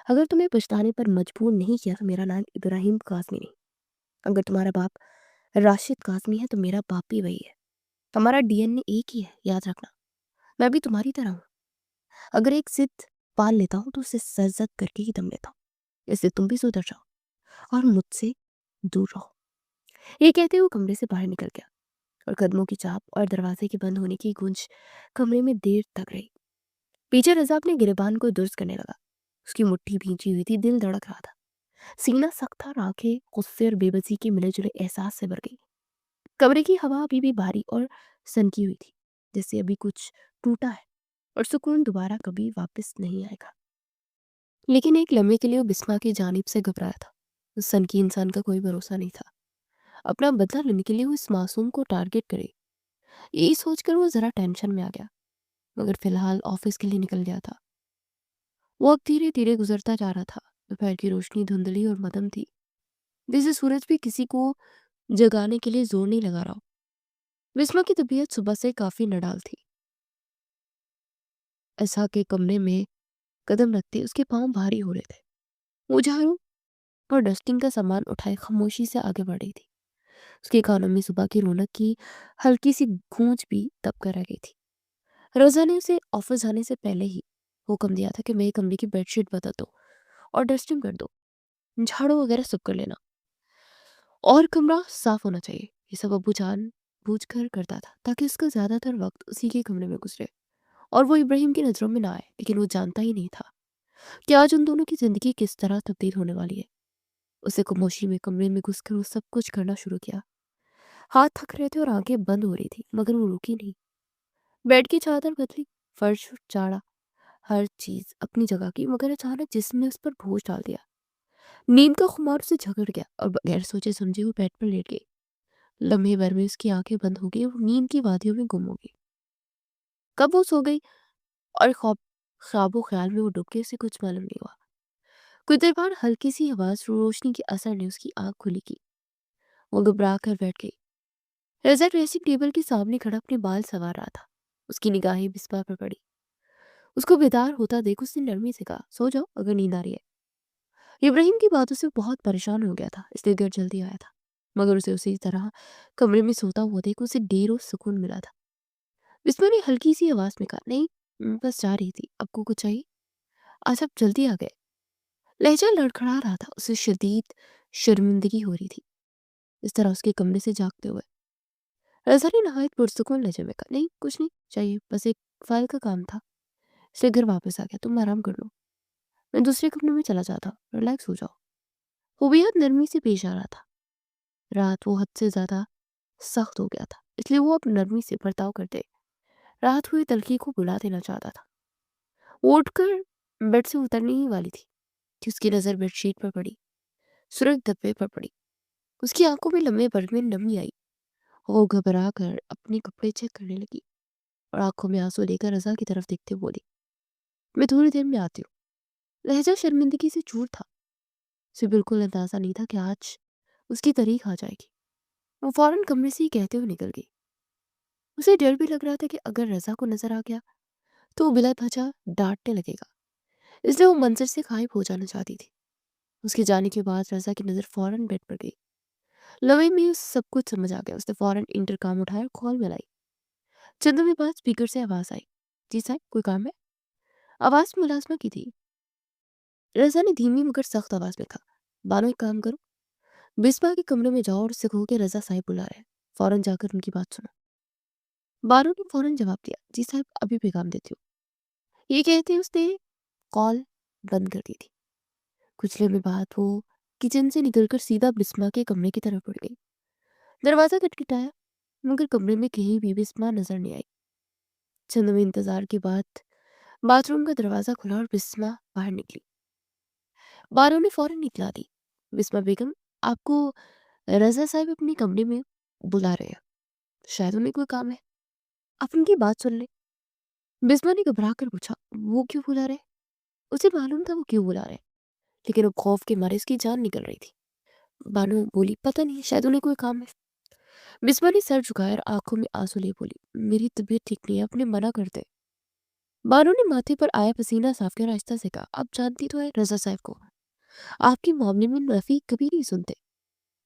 अगर तुम्हें पछताने पर मजबूर नहीं किया तो मेरा नाम इब्राहिम काज़मी नहीं। अगर तुम्हारा बाप राशिद काज़मी है तो मेरा बाप भी वही है। हमारा डीएनए एक ही है, याद रखना। मैं भी तुम्हारी तरह हूँ। अगर एक जिद पाल लेता हूँ तो उसे सरजद करके ही दम लेता हूँ। इससे तुम भी सुधर जाओ और मुझसे दूर रहो। ये कहते हुए कमरे से बाहर निकल गया और कदमों की चाप और दरवाजे के बंद होने की गूंज कमरे में देर तक रही। पीछे रजा अपने गिरेबान को दुरुस्त करने लगा। उसकी मुट्ठी भींची हुई थी, दिल धड़क रहा था, सीना सख्त था और आंखें गुस्से और बेबसी के मिले जुले एहसास से भर गई। कमरे की हवा अभी भी भारी और सनकी हुई थी, जैसे अभी कुछ टूटा है और सुकून दोबारा कभी वापस नहीं आएगा। लेकिन एक लम्हे के लिए वो बिस्मा की जानिब से घबराया था। उस सनकी इंसान का कोई भरोसा नहीं था। अपना बदला लेने के लिए वो इस मासूम को टारगेट करे, यही सोचकर वो जरा टेंशन में आ गया, मगर फिलहाल ऑफिस के लिए निकल गया था। वो अब धीरे धीरे गुजरता जा रहा था। दोपहर की रोशनी धुंधली और मदम थी, जैसे सूरज भी किसी को जगाने के लिए जोर नहीं लगा रहा हो। बिस्मा की तबीयत सुबह से काफी नडाल थी। ऐसा के कमरे में कदम रखते उसके पांव भारी हो रहे थे। वो झाड़ू और डस्टिंग का सामान उठाए खामोशी से आगे बढ़ रही थी। उसके कानों में सुबह की रौनक की हल्की सी गूंज भी दब कर रह गई थी। रोजा ने उसे ऑफिस जाने से पहले ही हुक्म दिया था कि मेरे कमरे की बेडशीट बदल दो और डस्टिंग कर दो, झाड़ू वगैरह सब कर लेना। اور کمرہ صاف ہونا چاہیے۔ یہ سب ابو جان بوجھ کر کرتا تھا تاکہ اس کا زیادہ تر وقت اسی کے کمرے میں گزرے اور وہ ابراہیم کی نظروں میں نہ آئے، لیکن وہ جانتا ہی نہیں تھا کہ آج ان دونوں کی زندگی کس طرح تبدیل ہونے والی ہے۔ اسے خاموشی میں کمرے میں گھس کر وہ سب کچھ کرنا شروع کیا۔ ہاتھ تھک رہے تھے اور آنکھیں بند ہو رہی تھی، مگر وہ رکی نہیں۔ بیڈ کی چادر بدلی، فرش چاڑا، ہر چیز اپنی جگہ کی، مگر اچانک جسم نے اس پر بوجھ ڈال دیا۔ نیند کا خمار اسے جھگڑ گیا اور بغیر سوچے سمجھے وہ بیڈ پر لیٹ گئی۔ لمحے بھر میں اس کی آنکھیں بند ہو گئی اور نیند کی وادیوں میں گم ہو گئی۔ کب وہ سو گئی اور خواب و خیال میں وہ ڈوب گئی، اسے کچھ معلوم نہیں ہوا۔ کچھ دیر بعد ہلکی سی آواز روشنی کے اثر نے اس کی آنکھ کھلی کی۔ وہ گھبرا کر بیٹھ گئی۔ رضا ڈریسنگ ٹیبل کے سامنے کھڑا اپنے بال سنوار رہا تھا۔ اس کی نگاہیں بسما پر پڑی۔ اس کو بیدار ہوتا دیکھ اس نے نرمی سے کہا، سو جاؤ اگر نیند آ رہی ہے۔ ابراہیم کی باتوں سے بہت پریشان ہو گیا تھا، اس لیے گھر جلدی آیا تھا، مگر اسے اسی طرح کمرے میں سوتا ہوا دیکھ اسے دیر و سکون ملا تھا۔ بسما نے ہلکی سی آواز میں کہا، نہیں بس جا رہی تھی، آپ کو کچھ چاہیے؟ آج آپ جلدی آ گئے۔ لہجہ لڑکھڑا رہا تھا، اسے شدید شرمندگی ہو رہی تھی اس طرح اس کے کمرے سے جاگتے ہوئے۔ رضا نے نہایت پرسکون لہجے میں کہا، نہیں کچھ نہیں چاہیے، بس ایک فائل کا کام تھا، اس لیے گھر واپس آ گیا، تم آرام کر لو، میں دوسرے کمرے میں چلا جاتا، ریلیکس ہو جاؤ۔ وہ بے حد نرمی سے پیش آ رہا تھا۔ رات وہ حد سے زیادہ سخت ہو گیا تھا، اس لیے وہ اب نرمی سے برتاؤ کرتے رات ہوئی تلخی کو بلا دینا چاہتا تھا۔ وہ اٹھ کر بیڈ سے اترنے ہی والی تھی کہ اس کی نظر بیڈ شیٹ پر پڑی، سرخ دبے پر پڑی۔ اس کی آنکھوں میں لمحے بھر میں نمی آئی۔ وہ گھبرا کر اپنے کپڑے چیک کرنے لگی اور آنکھوں میں آنسو لے کر رضا کی طرف دیکھتے بولی، میں تھوڑی دیر میں آتی ہوں۔ لہجہ شرمندگی سے چور تھا، اسے بالکل اندازہ نہیں تھا کہ آج اس کی تاریخ آ جائے گی۔ وہ فوراً کمرے سے ہی کہتے ہوئے نکل گئی۔ اسے ڈر بھی لگ رہا تھا کہ اگر رضا کو نظر آ گیا تو وہ بلا وجہ ڈانٹنے لگے گا، اس لیے وہ منظر سے غائب ہو جانا چاہتی تھی۔ اس کے جانے کے بعد رضا کی نظر فوراً بیڈ پر گئی۔ لمحے میں سب کچھ سمجھ آ گیا۔ اس نے فوراً انٹرکام اٹھایا اور کال ملائی۔ چند لمحے بعد اسپیکر سے آواز آئی، جی صاحب کوئی کام ہے؟ آواز ملازمہ کی تھی۔ رضا نے دھیمی مگر سخت آواز میں کہا، بانو ایک کام کرو، بسما کے کمرے میں جاؤ اور اس سے کہو کہ رضا صاحب بلا رہے ہیں، فوراً جا کر ان کی بات سنو۔ بانو نے فوراً جواب دیا، جی صاحب ابھی پیغام دیتی ہوں۔ یہ کہتے اس نے کال بند کر دی تھی۔ کچھ لمحے بعد وہ کچن سے نکل کر سیدھا بسما کے کمرے کی طرف بڑھ گئی۔ دروازہ کھٹکھٹایا مگر کمرے میں کہیں بھی بسما نظر نہیں آئی۔ چند لمحے انتظار کے بعد باتھ روم کا دروازہ کھلا اور بسما باہر نکلی۔ بانو نے فوراً اطلاع دی، بسما بیگم آپ کو رضا صاحب اپنے کمرے میں بلا رہے ہیں، شاید انہیں کوئی کام ہے، آپ ان کی بات سن لیں۔ بسما نے گھبرا کر پوچھا، وہ کیوں بلا رہے؟ اسے معلوم تھا وہ کیوں بلا رہے، لیکن اب خوف کے مارے اس کی جان نکل رہی تھی۔ بانو بولی، پتہ نہیں، شاید انہیں کوئی کام ہے۔ بسما نے سر جھکایا اور آنکھوں میں آنسو لے بولی، میری طبیعت ٹھیک نہیں ہے، اپنے منع کرتے۔ بانو نے ماتھے پر آیا پسینہ صاف کر آہستہ سے کہا، آپ جانتی تو ہے رضا صاحب کو، آپ کے معاملے میں نفی کبھی نہیں سنتے،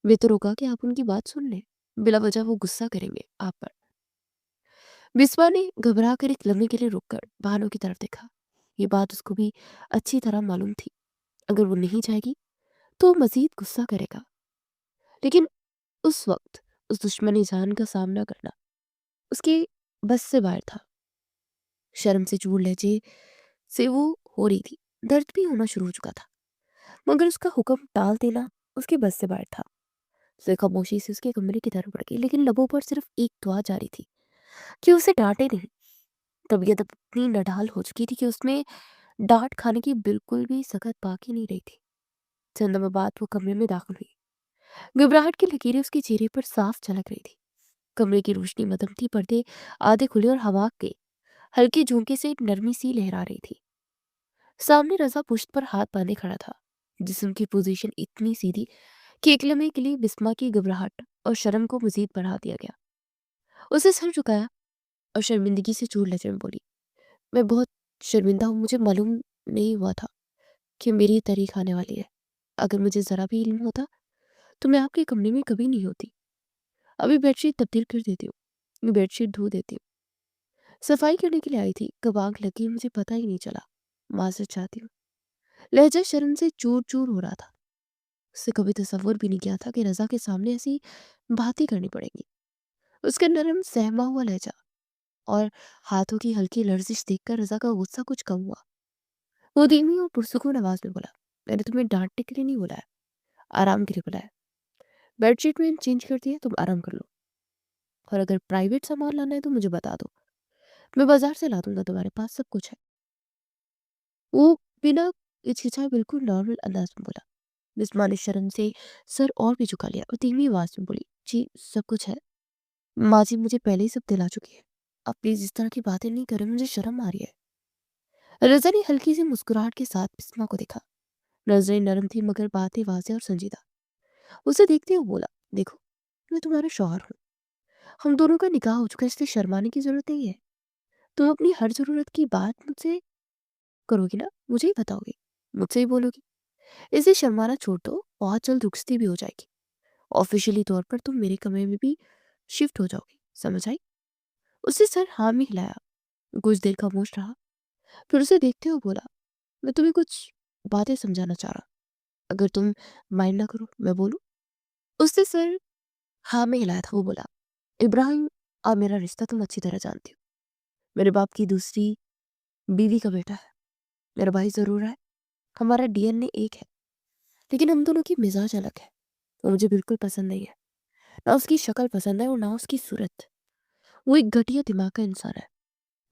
بہتر ہوگا کہ آپ ان کی بات سن لیں، بلا وجہ وہ غصہ کریں گے آپ پر۔ بسما نے گھبرا کر ایک لمحے کے لیے رک کر بانو کی طرف دیکھا۔ یہ بات اس کو بھی اچھی طرح معلوم تھی، اگر وہ نہیں جائے گی تو وہ مزید غصہ کرے گا، لیکن اس وقت اس دشمنی جان کا سامنا کرنا اس کے بس سے باہر تھا۔ شرم سے چور لہجے سے وہ ہو رہی تھی، درد بھی ہونا شروع ہو چکا تھا، مگر اس کا حکم ٹال دینا اس کے بس سے باہر تھا۔ اسے خاموشی سے اس کے کمرے کی طرف بڑھ گئی، لیکن لبوں پر صرف ایک دعا جاری تھی کہ اسے ڈانٹے نہیں۔ طبیعت اتنی نڈھال ہو چکی تھی کہ اس میں ڈانٹ کھانے کی بالکل بھی سکت باقی نہیں رہی تھی۔ چند لمحے بعد وہ کمرے میں داخل ہوئی۔ گھبراہٹ کی لکیریں اس کے چہرے پر صاف جھلک رہی تھی۔ کمرے کی روشنی مدھم تھی، پردے آدھے کھلے اور ہوا کے ہلکے جھونکے سے نرمی سی لہرا رہی تھی۔ سامنے رضا پشت پر ہاتھ باندھے کھڑا تھا، جسم کی پوزیشن اتنی سیدھی کہ ایک لمحے کے لیے بسما کی گھبراہٹ اور شرم کو مزید بڑھا دیا گیا۔ اسے سر جھکایا اور شرمندگی سے چور لہجے میں بولی، میں بہت شرمندہ ہوں، مجھے معلوم نہیں ہوا تھا کہ میری تاریخ آنے والی ہے، اگر مجھے ذرا بھی علم ہوتا تو میں آپ کے کمرے میں کبھی نہیں ہوتی۔ ابھی بیڈ شیٹ تبدیل کر دیتی ہوں، بیڈ شیٹ دھو دیتی ہوں، صفائی کرنے کے لیے آئی تھی، کب آنکھ لگی مجھے پتہ ہی نہیں چلا، معذرت چاہتی ہوں۔ لہجہ شرم سے چور چور ہو رہا تھا۔ उससे कभी तसव्वुर भी नहीं किया था कि रज़ा के सामने ऐसी बातें करनी पड़ेंगी। उसका नरम सहमा हुआ लहजा और हाथों की हल्की लर्जिश देखकर रज़ा का गुस्सा कुछ कम हुआ। वो धीमी और पुरसुकून आवाज़ में बोला, मैंने तुम्हें डाँटने के लिए नहीं बुलाया, आराम के लिए बुलाया। बेडशीट में चेंज कर दिया, तुम आराम कर लो। और अगर प्राइवेट सामान लाना है तो मुझे बता दो, मैं बाज़ार से ला दूँगा, तुम्हारे पास सब कुछ है। वो बिना हिचकिचाए बिल्कुल नॉर्मल अंदाज में बोला। बिस्मा ने शर्म से सर और भी झुका लिया और धीमी आवाज़ में बोली, जी सब कुछ है। माँ जी मुझे पहले ही सब दिला चुकी है। आप प्लीज़ इस तरह की बातें नहीं करें, मुझे शर्म आ रही है। रज़ा ने हल्की सी मुस्कुराहट के साथ बिस्मा को देखा। नज़रें नरम थी मगर बातें वाज़ेह और संजीदा। उसे देखते हुए बोला, देखो मैं तुम्हारा शौहर हूँ, हम दोनों का निकाह हो चुका है, इसलिए शर्माने की ज़रूरत नहीं है। तुम अपनी हर ज़रूरत की बात मुझसे करोगी ना, मुझे ही बताओगी, मुझसे ही बोलोगी। इसे शर्माना छोड़ दो, बहुत जल्द रुखसती भी हो जाएगी। ऑफिशियली तौर पर तुम मेरे कमरे में भी शिफ्ट हो जाओगी, समझ आई? उसने सर हाँ में हिलाया। कुछ देर खामोश रहा, फिर उसे देखते हुए बोला, मैं तुम्हें कुछ बातें समझाना चाह रहा, अगर तुम माइंड ना करो मैं बोलूं? उसने सर हाँ में हिलाया था। वो बोला, इब्राहिम अब मेरा रिश्ता तुम अच्छी तरह जानती हो, मेरे बाप की दूसरी बीवी का बेटा है। मेरा भाई जरूर है, हमारा डीएनए एक है, लेकिन हम दोनों की मिजाज अलग है। वो मुझे बिल्कुल पसंद नहीं है, ना उसकी शक्ल पसंद है और ना उसकी सूरत। वो एक घटिया दिमाग का इंसान है।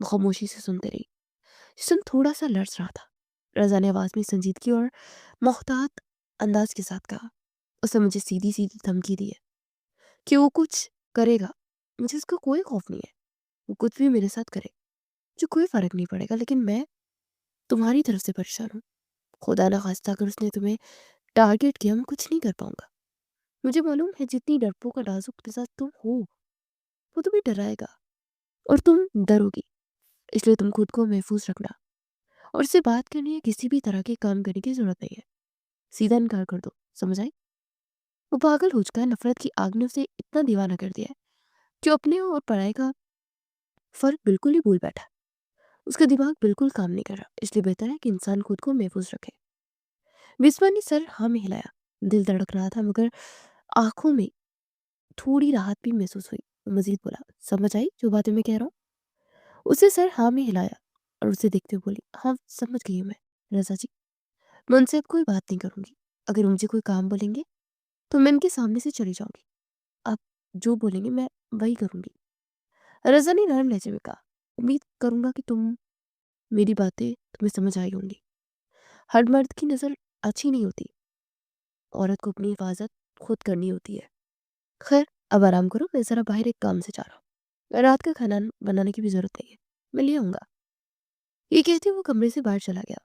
वो खामोशी से सुनते रही। जिस्म थोड़ा सा लर्ज रहा था। रज़ा ने आवाज़ में संजीदगी और मोहतात अंदाज के साथ कहा, उसने मुझे सीधी सीधी धमकी दी है कि वो कुछ करेगा, मुझे इसका कोई खौफ नहीं है। वो कुछ भी मेरे साथ करे, मुझे कोई फ़र्क नहीं पड़ेगा, लेकिन मैं तुम्हारी तरफ से परेशान हूँ। खुदा ना खास्ता अगर उसने तुम्हें टारगेट किया, मैं कुछ नहीं कर पाऊंगा। मुझे मालूम है जितनी डरपोक और नाजुक मिजाज तुम हो, वो तुम्हें डराएगा और तुम डरोगी। इसलिए तुम खुद को महफूज रखना और उससे बात करनी है, किसी भी तरह के काम करने की जरूरत नहीं है। सीधा इनकार कर दो, समझ आई? वो पागल हो चुका है, नफरत की आग ने उसे इतना दीवाना कर दिया है कि वो अपने और पढ़ाई का फर्क बिल्कुल ही भूल बैठा। उसका दिमाग बिल्कुल काम नहीं कर रहा, इसलिए बेहतर है कि इंसान खुद को महफूज रखे। विस्मा ने सर हाँ में हिलाया। दिल धड़क रहा था मगर आंखों में थोड़ी राहत भी महसूस हुई। वो मजीद बोला, समझ आई जो बातें मैं कह रहा हूँ? उसे सर हाँ में हिलाया और उसे देखते हुए बोली, हाँ समझ गई हूँ मैं, रजा जी। मैं उनसे अब कोई बात नहीं करूंगी। अगर मुझे कोई काम बोलेंगे तो मैं इनके सामने से चली जाऊंगी। आप जो बोलेंगे मैं वही करूंगी। रज़ा ने नरम लहजे में कहा, उम्मीद करूंगा कि मेरी बातें तुम्हें समझ आई होंगी। हर मर्द की नज़र अच्छी नहीं होती, औरत को अपनी हिफाजत खुद करनी होती है। खैर अब आराम करो, मैं ज़रा बाहर एक काम से जा रहा हूँ। रात का खाना बनाने की भी ज़रूरत नहीं है, मैं ले आऊँगा। ये कहते वो कमरे से बाहर चला गया।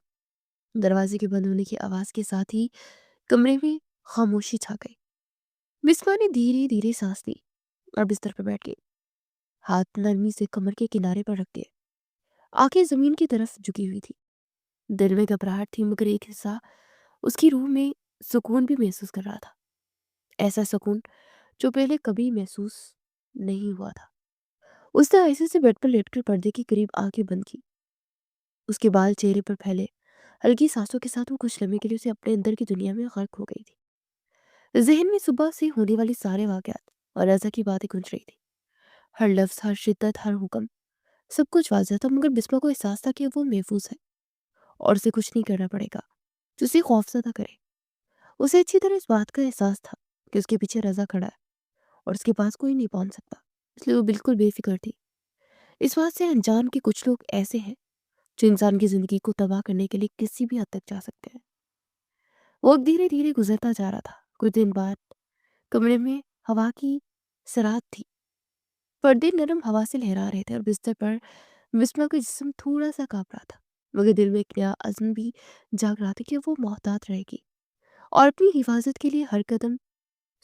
दरवाजे के बंद होने की आवाज़ के साथ ही कमरे में खामोशी छा गई। बिस्मा ने धीरे धीरे सांस ली और बिस्तर पर बैठ गई। हाथ नरमी से कमर के किनारे पर रख दिए। आंखें जमीन की तरफ झुकी हुई थी। दिल में घबराहट थी मगर एक हिस्सा उसकी रूह में सुकून भी महसूस कर रहा था। ऐसा सुकून जो पहले कभी महसूस नहीं हुआ था। उसने आहिस्ते से बेड पर लेटकर पर्दे के करीब आंखें बंद की। उसके बाल चेहरे पर फैले। हल्की सांसों के साथ वो कुछ लम्हे के लिए उसे अपने अंदर की दुनिया में गर्क हो गई थी। जहन में सुबह से होने वाली सारे वाकयात और रज़ा की बातें गूंज रही थी। हर लफ्ज, हर शिद्दत, हर हुक्म, सब कुछ वाज़ेह था मगर बिस्मा को एहसास था कि वो महफूज है और उसे कुछ नहीं करना पड़ेगा जो उसे खौफजदा करे। उसे अच्छी तरह इस बात का एहसास था कि उसके पीछे रज़ा खड़ा है और उसके पास कोई नहीं पहुंच सकता, इसलिए वो बिल्कुल बेफिक्र थी। इस बात से अनजान के कुछ लोग ऐसे हैं जो इंसान की ज़िंदगी को तबाह करने के लिए किसी भी हद तक जा सकते हैं। वक्त धीरे धीरे गुजरता जा रहा था। कुछ दिन बाद कमरे में हवा की सराहत थी। पर्दे नरम हवा से लहरा रहे थे और बिस्तर पर विस्मा का जिस्म थोड़ा सा कांप रहा था मगर दिल में एक नया अज़्म भी जाग रहा था कि वो मोहतात रहेगी और अपनी हिफाजत के लिए हर कदम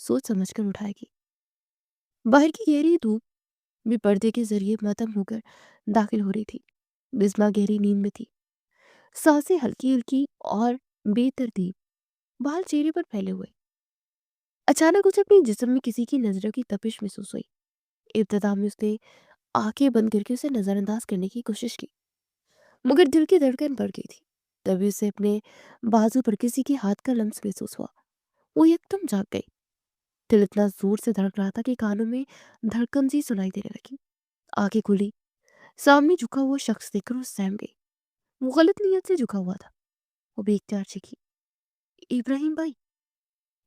सोच समझकर उठाएगी। बाहर की गहरी धूप भी पर्दे के जरिए मध्यम होकर दाखिल हो रही थी। बिस्मा गहरी नींद में थी। सांसें हल्की हल्की और बेतरतीब, बाल चेहरे पर फैले हुए। अचानक उसे अपने जिस्म में किसी की नजरों की तपिश महसूस हुई। इब्तिदा में उसने आंखें बंद करके उसे नजरअंदाज करने की कोशिश की मगर दिल की धड़कन बढ़ गई थी। तभी उसे अपने बाजू पर किसी के हाथ का लम्स महसूस हुआ। وہ एकदम जाग गई। दिल इतना जोर से धड़क रहा था कि कानों में धड़कन सी सुनाई देने लगी। आंखें खुली, सामने झुका हुआ शख्स देखकर वो सहम गई। वो गलत नीयत से झुका हुआ था। वो बेख्तियार चीखी, इब्राहिम भाई।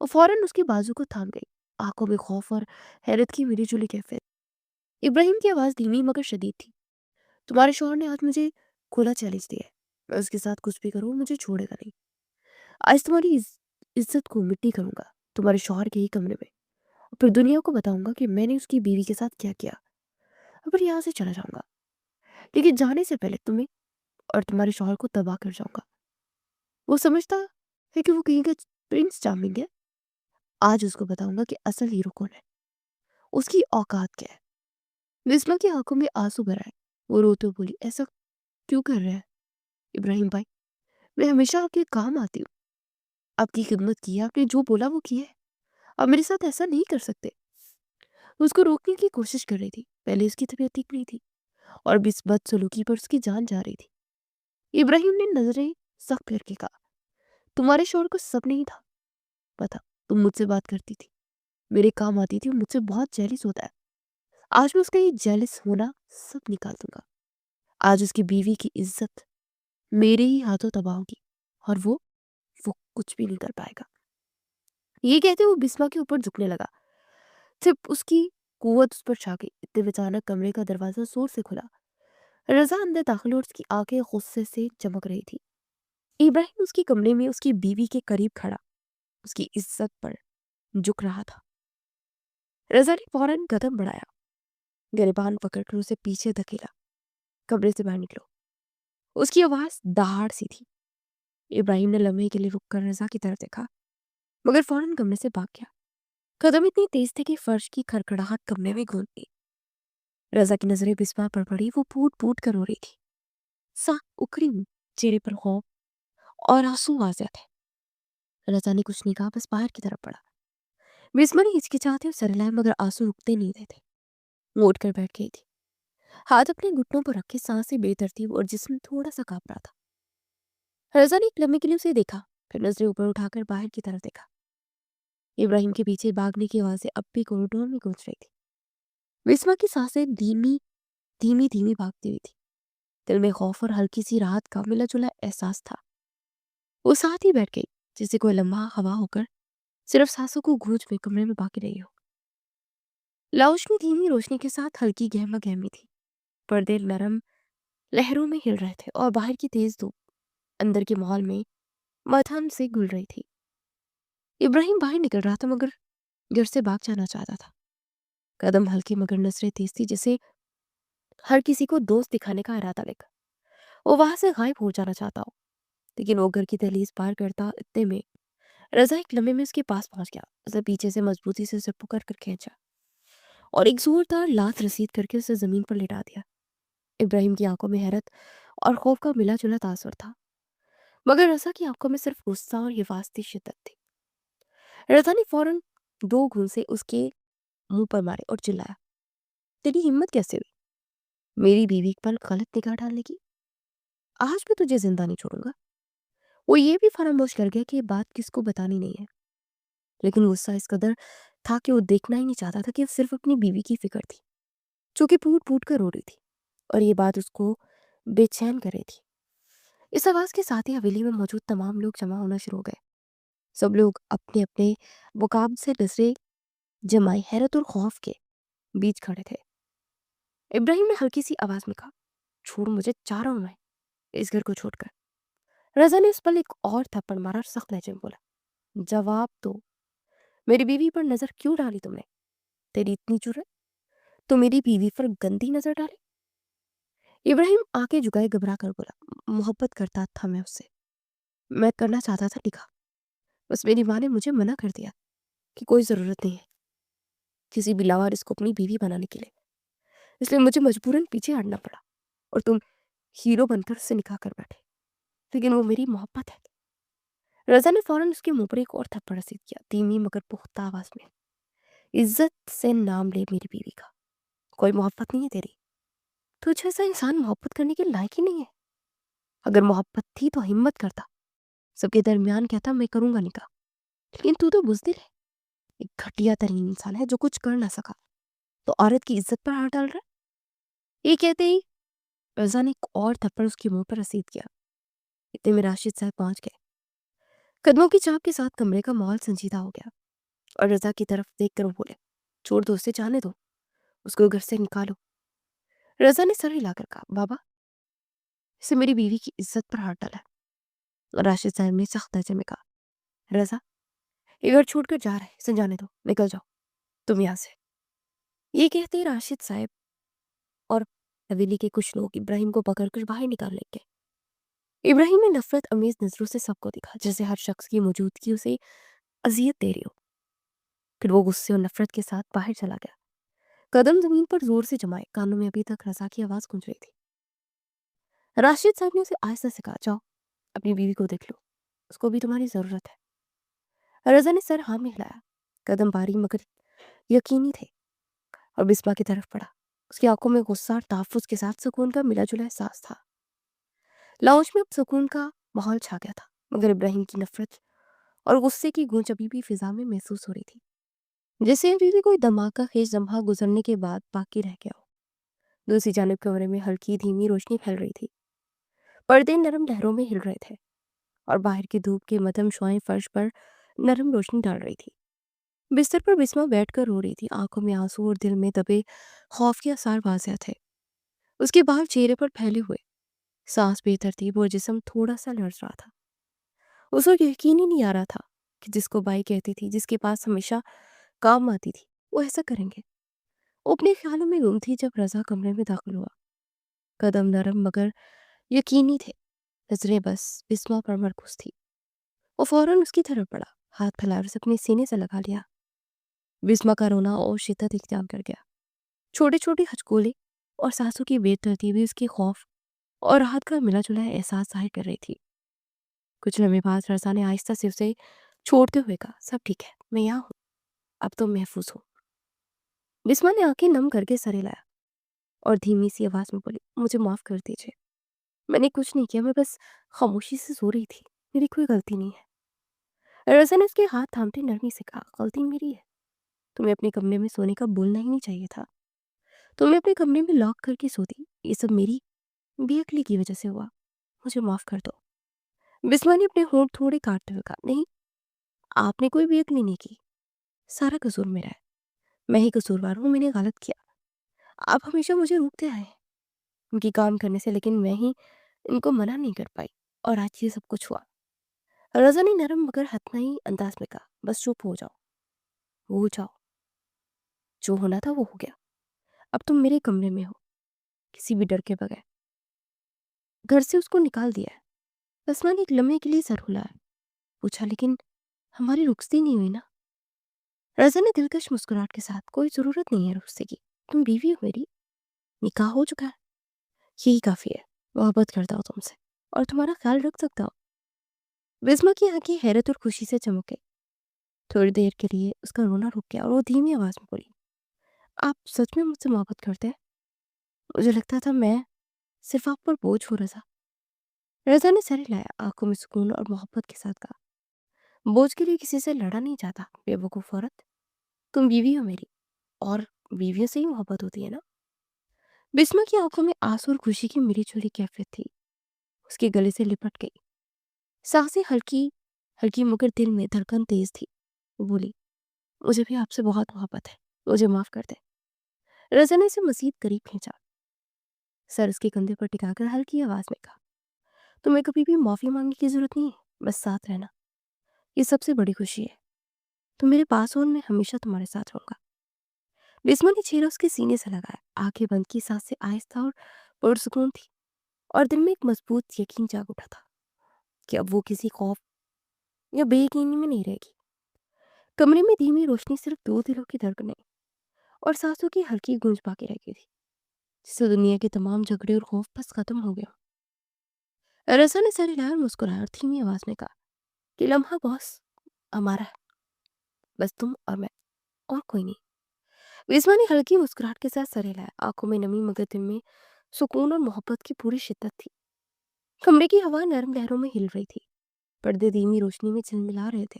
वो फौरन उसके बाजू को थाम गई, आंखों में खौफ और हैरत की मिलीजुली कैफियत। इब्राहिम की आवाज धीमी मगर शदीद थी। तुम्हारे शौहर ने आज मुझे खुला चैलेंज दिया है। मैं उसके साथ कुछ भी करूँ मुझे छोड़ेगा नहीं। आज तुम्हारी इज्जत को मिट्टी करूंगा, तुम्हारे शौहर के ही कमरे में। और फिर दुनिया को बताऊंगा कि मैंने उसकी बीवी के साथ क्या किया। और फिर यहाँ से चला जाऊंगा, लेकिन जाने से पहले तुम्हें और तुम्हारे शौहर को तबाह कर जाऊंगा। वो समझता है कि वो कहीं का प्रिंस चार्मिंग है। आज उसको बताऊंगा कि असल हीरो कौन है, उसकी औकात क्या है। बिस्मा की आंखों में आंसू भर आए। वो रोते हुए बोली, ऐसा क्यों कर रहे हैं इब्राहिम भाई? मैं हमेशा आपके काम आती हूँ, आपकी खिदमत की है, आपने जो बोला वो किया है। आप मेरे साथ ऐसा नहीं कर सकते। वो उसको रोकने की कोशिश कर रही थी। पहले उसकी तबीयत ठीक नहीं थी और अब इस बदसलूकी पर उसकी जान जा रही थी। इब्राहिम ने नजरें सख्त करके कहा, तुम्हारे शोर को सब नहीं था पता। तुम मुझसे बात करती थी, मेरे काम आती थी, मुझसे बहुत जेलिस होता है। आज मैं उसका ये जेलिस होना सब निकाल दूंगा। आज उसकी बीवी की इज्जत मेरे ही हाथों तबाह होगी और वो कुछ भी नहीं कर पाएगा। ये कहते वो बिस्मा के ऊपर झुकने लगा। सिर्फ उसकी कुव्वत उस पर छा गई। इतने में अचानक कमरे का दरवाजा जोर से खुला। रजा अंदर दाखिल और उसकी आंखें गुस्से से चमक रही थी। इब्राहिम उसके कमरे में उसकी बीवी के करीब खड़ा उसकी इज्जत पर झुक रहा था। रजा ने फौरन कदम बढ़ाया, गिरबान पकड़कर उसे पीछे धकेला। कमरे से बाहर निकलो। उसकी आवाज दहाड़ सी थी। इब्राहिम ने लम्हे के लिए रुककर रजा की तरफ देखा, मगर फौरन कमरे से भाग गया। कदम इतनी तेज थे कि फर्श की खड़खड़ाहट कमरे में गूंज गई। रजा की नजरें बिस्मा पर पड़ी। वो फूट फूट कर रो रही थी, सांस उखड़ी हुई, चेहरे पर खौफ और आंसू वाज़ेह थे। रजा ने कुछ नहीं कहा, बस बाहर की तरफ बढ़ा। बिस्मा ने हिचकिचाते हुए सर हिलाया, मगर आंसू रुकते नहीं थे। वो उठकर बैठ गई थी, हाथ अपने घुटनों पर रखे, सांसें बेतरतीब और जिस्म थोड़ा सा कांप रहा था। रजा ने एक लम्हे के लिए उसे देखा, फिर नजरें ऊपर उठाकर बाहर की तरफ देखा। इब्राहिम के पीछे भागने की आवाजें अब भी कॉरिडोर में गूंज रही थी। बिस्मा की सांसें धीमी धीमी धीमी भागती हुई थी। दिल में खौफ और हल्की सी राहत का मिला जुला एहसास था। वो साथ ही बैठ गई, जैसे कोई लम्हा हवा होकर सिर्फ सांसों को गूंज में कमरे में बाकी रही हो। लाउश में धीमी रोशनी के साथ हल्की गहमा गहमी थी। पर्दे नरम लहरों में हिल रहे थे और बाहर की तेज धूप अंदर के माहौल में मथन से घुल रही थी। इब्राहिम बाहर निकल रहा था, मगर घर से भाग जाना चाहता था। कदम हल्के मगर नजरें तेज थी, जैसे हर किसी को दोस्त दिखाने का इरादा लेकर वो वहां से गायब हो जाना चाहता हो। लेकिन वो घर की दहलीज पार करता इतने में रजा एक लम्हे में उसके पास पहुंच गया। उसे पीछे से मजबूती से उसे पकड़ कर खींचा और एक जोरदार लात रसीद करके उसे जमीन पर लिटा दिया। इब्राहिम की आंखों में हैरत और खौफ का मिला जुला तासुर था, मगर रजा की आंखों में सिर्फ गुस्सा और हिफाजती शिद्दत थी। रजा ने फौरन दो घूंसे उसके मुंह पर मारे और चिल्लाया, तेरी हिम्मत कैसे हुई मेरी बीवी पर गलत निगाह डालने की? आज मैं तुझे जिंदा नहीं छोड़ूंगा। वो ये भी फरामोश कर गया कि ये बात किसको बतानी नहीं है, लेकिन गुस्सा इस कदर था कि वो देखना ही नहीं चाहता था कि वो सिर्फ अपनी बीवी की फिक्र थी, जो कि फूट फूट कर रो रही थी, और ये बात उसको बेचैन कर रही थी। इस आवाज के साथ ही हवेली में मौजूद तमाम लोग जमा होना शुरू हो गए। सब लोग अपने अपने मुकाम से नजरें जमाए हैरत और खौफ के बीच खड़े थे। इब्राहिम ने हल्की सी आवाज में कहा, छोड़ मुझे, चाह रहा हूं मैं इस घर को छोड़कर। रजा ने इस पल एक और थप्पड़ मारा और सख्त लहजे में बोला, जवाब दो, मेरी बीवी पर नजर क्यों डाली तुमने? तेरी इतनी जुर्रत तो मेरी बीवी पर गंदी नजर डाली? इब्राहिम आंखें झुकाए घबरा कर बोला, मोहब्बत करता था मैं उससे, मैं करना चाहता था निकाह। बस मेरी माँ ने मुझे मना कर दिया कि कोई जरूरत नहीं है किसी भी लावारिस को अपनी बीवी बनाने के लिए, इसलिए मुझे मजबूरन पीछे हटना पड़ा और तुम हीरो बनकर उससे निकाह कर बैठे। लेकिन वो मेरी मोहब्बत है। रजा ने फौरन उसके मुंह पर एक और थप्पड़ रसीद किया, धीमी मगर पुख्ता आवाज में, इज्जत से नाम ले मेरी बीवी का। कोई मोहब्बत नहीं है तेरी, तुझ जैसा इंसान मोहब्बत करने के लायक ही नहीं है। अगर मोहब्बत थी तो हिम्मत करता, सबके दरमियान कहता मैं करूंगा निकाह, लेकिन तू तो बुज़दिल है, एक घटिया तरीन इंसान है जो कुछ कर ना सका, तो औरत की इज़्ज़त पर हाथ डाल रहा है। ये कहते ही रज़ा ने एक और थप्पड़ उसके मुँह पर रसीद किया। इतने में राशिद साहब पहुँच गए। कदमों की चाप के साथ कमरे का माहौल संजीदा हो गया और रज़ा की तरफ देखकर वो बोले, छोड़ दो उसे, जाने दो, उसको घर से निकालो। रज़ा ने सर हिलाकर कहा, बाबा, इससे मेरी बीवी की इज़्ज़त पर हाथ डाला है। राशिद साहब ने सख्त लहजे में कहा, रज़ा, ये घर छोड़कर जा रहा है, इसे जाने दो, निकल जाओ तुम यहाँ से। ये कहते ही राशिद साहब और हवेली के कुछ लोग इब्राहिम को पकड़कर बाहर निकाल लेंगे। इब्राहिम ने नफरत अमीज नजरों से सबको देखा, जैसे हर शख्स की मौजूदगी उसे अजियत दे रही हो। फिर वो गुस्से और नफरत के साथ बाहर चला गया, कदम जमीन पर जोर से जमाए, कानों में अभी तक रजा की आवाज गूंज रही थी। राशिद साहब ने उसे आहिस्ता से कहा, जाओ अपनी बीवी को देख लो, उसको भी तुम्हारी जरूरत है। रजा ने सर हाँ में हिलाया, कदम भारी मगर यकीनी थे, और बिस्मा की तरफ पड़ा। उसकी आंखों में गुस्सा और तहफ्फुज़ के साथ सुकून का मिला जुला एहसास था। लाउंज में अब सुकून का माहौल छा गया था, मगर इब्राहिम की नफरत और गुस्से की गूंज अभी भी फिजा में महसूस हो रही थी, जैसे अभी भी कोई धमाका खेज लम्हा गुजरने के बाद बाकी रह गया हो। दूसरी जानब कमरे में हल्की धीमी रोशनी फैल रही थी, पर्दे नरम लहरों में हिल रहे थे और बाहर की धूप की मध्यम शुआएं फर्श पर नरम रोशनी डाल रही थी। बिस्तर पर बिस्मा बैठकर रो रही थी, आंखों में आंसू और दिल में दबे खौफ के आसार वाज़ेह थे। उसके बाल चेहरे पर फैले हुए, सांस बेतरतीब और जिस्म थोड़ा सा लड़ रहा था। उसको यकीन ही नहीं आ रहा था कि जिसको बाई कहती थी, जिसके पास हमेशा काम आती थी, वो ऐसा करेंगे। वो अपने ख्यालों में गुम थी जब रजा कमरे में दाखिल हुआ। कदम नरम मगर यकीनी थे, नजरें बस बिस्मा पर मरकूज थी। वो फौरन उसकी तरफ बढ़ा, हाथ फैलाकर उसे अपने सीने से लगा लिया। बिस्मा का रोना और शिद्दत इख्तियार कर गया। छोटे छोटे हचकोले और सांसों की बेतरतीबी उसके खौफ और राहत का मिला जुला एहसास जाहिर कर रही थी। कुछ लम्हे बाद रजा ने आहिस्ता से उसे छोड़ते हुए कहा, सब ठीक है, मैं यहाँ हूँ, अब तो महफूज हूँ। बिस्मा ने आंखें नम करके सर हिलाया और धीमी सी आवाज में बोली, मुझे माफ कर दीजिए, मैंने कुछ नहीं किया, मैं बस खामोशी से सो रही थी, मेरी कोई गलती नहीं है। रजा ने उसके हाथ थामते नरमी से कहा, गलती मेरी है, तुम्हें अपने कमरे में सोने का बोलना ही नहीं चाहिए था, तुम्हें अपने कमरे में लॉक करके सोती, ये सब मेरी बेअक्ली की वजह से हुआ, मुझे माफ कर दो। बिस्मा ने अपने होंठ थोड़े काटते हुए कहा, नहीं, आपने कोई बेअक्ली नहीं की, सारा कसूर मेरा है, मैं ही कसूरवार हूँ, मैंने गलत किया। आप हमेशा मुझे रोकते आए हैं उनकी काम करने से, लेकिन मैं ही इनको मना नहीं कर पाई और आज ये सब कुछ हुआ। रजा ने नरम मगर हथनाई अंदाज में कहा, बस चुप हो जाओ, हो जाओ, जो होना था वो हो गया, अब तुम मेरे कमरे में हो, किसी भी डर के बगैर। घर से उसको निकाल दिया है। बसमा ने एक लम्हे के लिए सर हिलाया, पूछा, लेकिन हमारी रुखसती नहीं हुई ना? रजा ने दिलकश मुस्कुराहट के साथ, कोई जरूरत नहीं है रुखसती की, तुम बीवी हो मेरी, निकाह हो चुका है, यही काफी है। मोहब्बत करता हूँ तुमसे और तुम्हारा ख्याल रख सकता हूँ। बिस्मा की आंखें हैरत और खुशी से चमक गई। थोड़ी देर के लिए उसका रोना रुक गया और वो धीमी आवाज में बोली, आप सच में मुझसे मोहब्बत करते हैं? मुझे लगता था मैं सिर्फ आप पर बोझ हो रहा। रजा ने सर हिलाया, आंखों में सुकून और मोहब्बत के साथ कहा, बोझ के लिए किसी से लड़ा नहीं जाता बेवकूफ औरत, तुम बीवी हो मेरी, और बीवियों से ही मोहब्बत होती है ना? बिस्मा की आंखों में आंसू और खुशी की मिली जुली कैफियत थी, उसके गले से लिपट गई, सांसें हल्की हल्की मगर दिल में धड़कन तेज थी। वो बोली, मुझे भी आपसे बहुत मोहब्बत है, मुझे माफ कर दे। रजा ने इसे मजीद करीब खींचा, सर उसके कंधे पर टिकाकर हल्की आवाज में कहा, तुम्हें कभी भी माफी मांगने की जरूरत नहीं है, बस साथ रहना, ये सबसे बड़ी खुशी है। तुम मेरे पास हो और मैं हमेशा तुम्हारे साथ रहूंगा। बिस्मा ने चेहरा उसके सीने से लगाया, आंखें बंद की, सांस से आहिस्ता और पुरसुकून थी, और दिल में एक मजबूत यकीन जाग उठा था कि अब वो किसी खौफ या बेयकीनी में नहीं रहेगी। कमरे में धीमी रोशनी सिर्फ दो दिलों की धड़कनें और सांसों की हल्की गूंज बाकी रह गई थी, जिससे दुनिया के तमाम झगड़े और खौफ बस खत्म हो गया। रसा ने सर हिलाया और मुस्कुराया और धीमी आवाज में कहा कि लम्हा बॉस हमारा है, बस तुम और मैं, और कोई नहीं। बिस्मा ने हल्की मुस्कुराहट के साथ सर हिलाया, आंखों में नमी मगर दिल में सुकून और मोहब्बत की पूरी शिद्दत थी। कमरे की हवा नरम लहरों में हिल रही थी, पर्दे धीमी रोशनी में झिलमिला रहे थे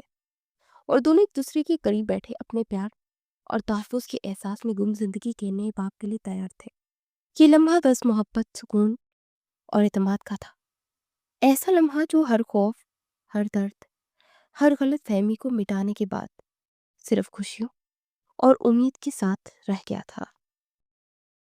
اور دونوں ایک دوسرے کے قریب بیٹھے اپنے پیار اور تحفظ کے احساس میں گم زندگی کے نئے باپ کے لیے تیار تھے۔ یہ لمحہ بس محبت، سکون اور اعتماد کا تھا، ایسا لمحہ جو ہر خوف، ہر درد، ہر غلط فہمی کو مٹانے کے بعد صرف خوشیوں اور امید کے ساتھ رہ گیا تھا۔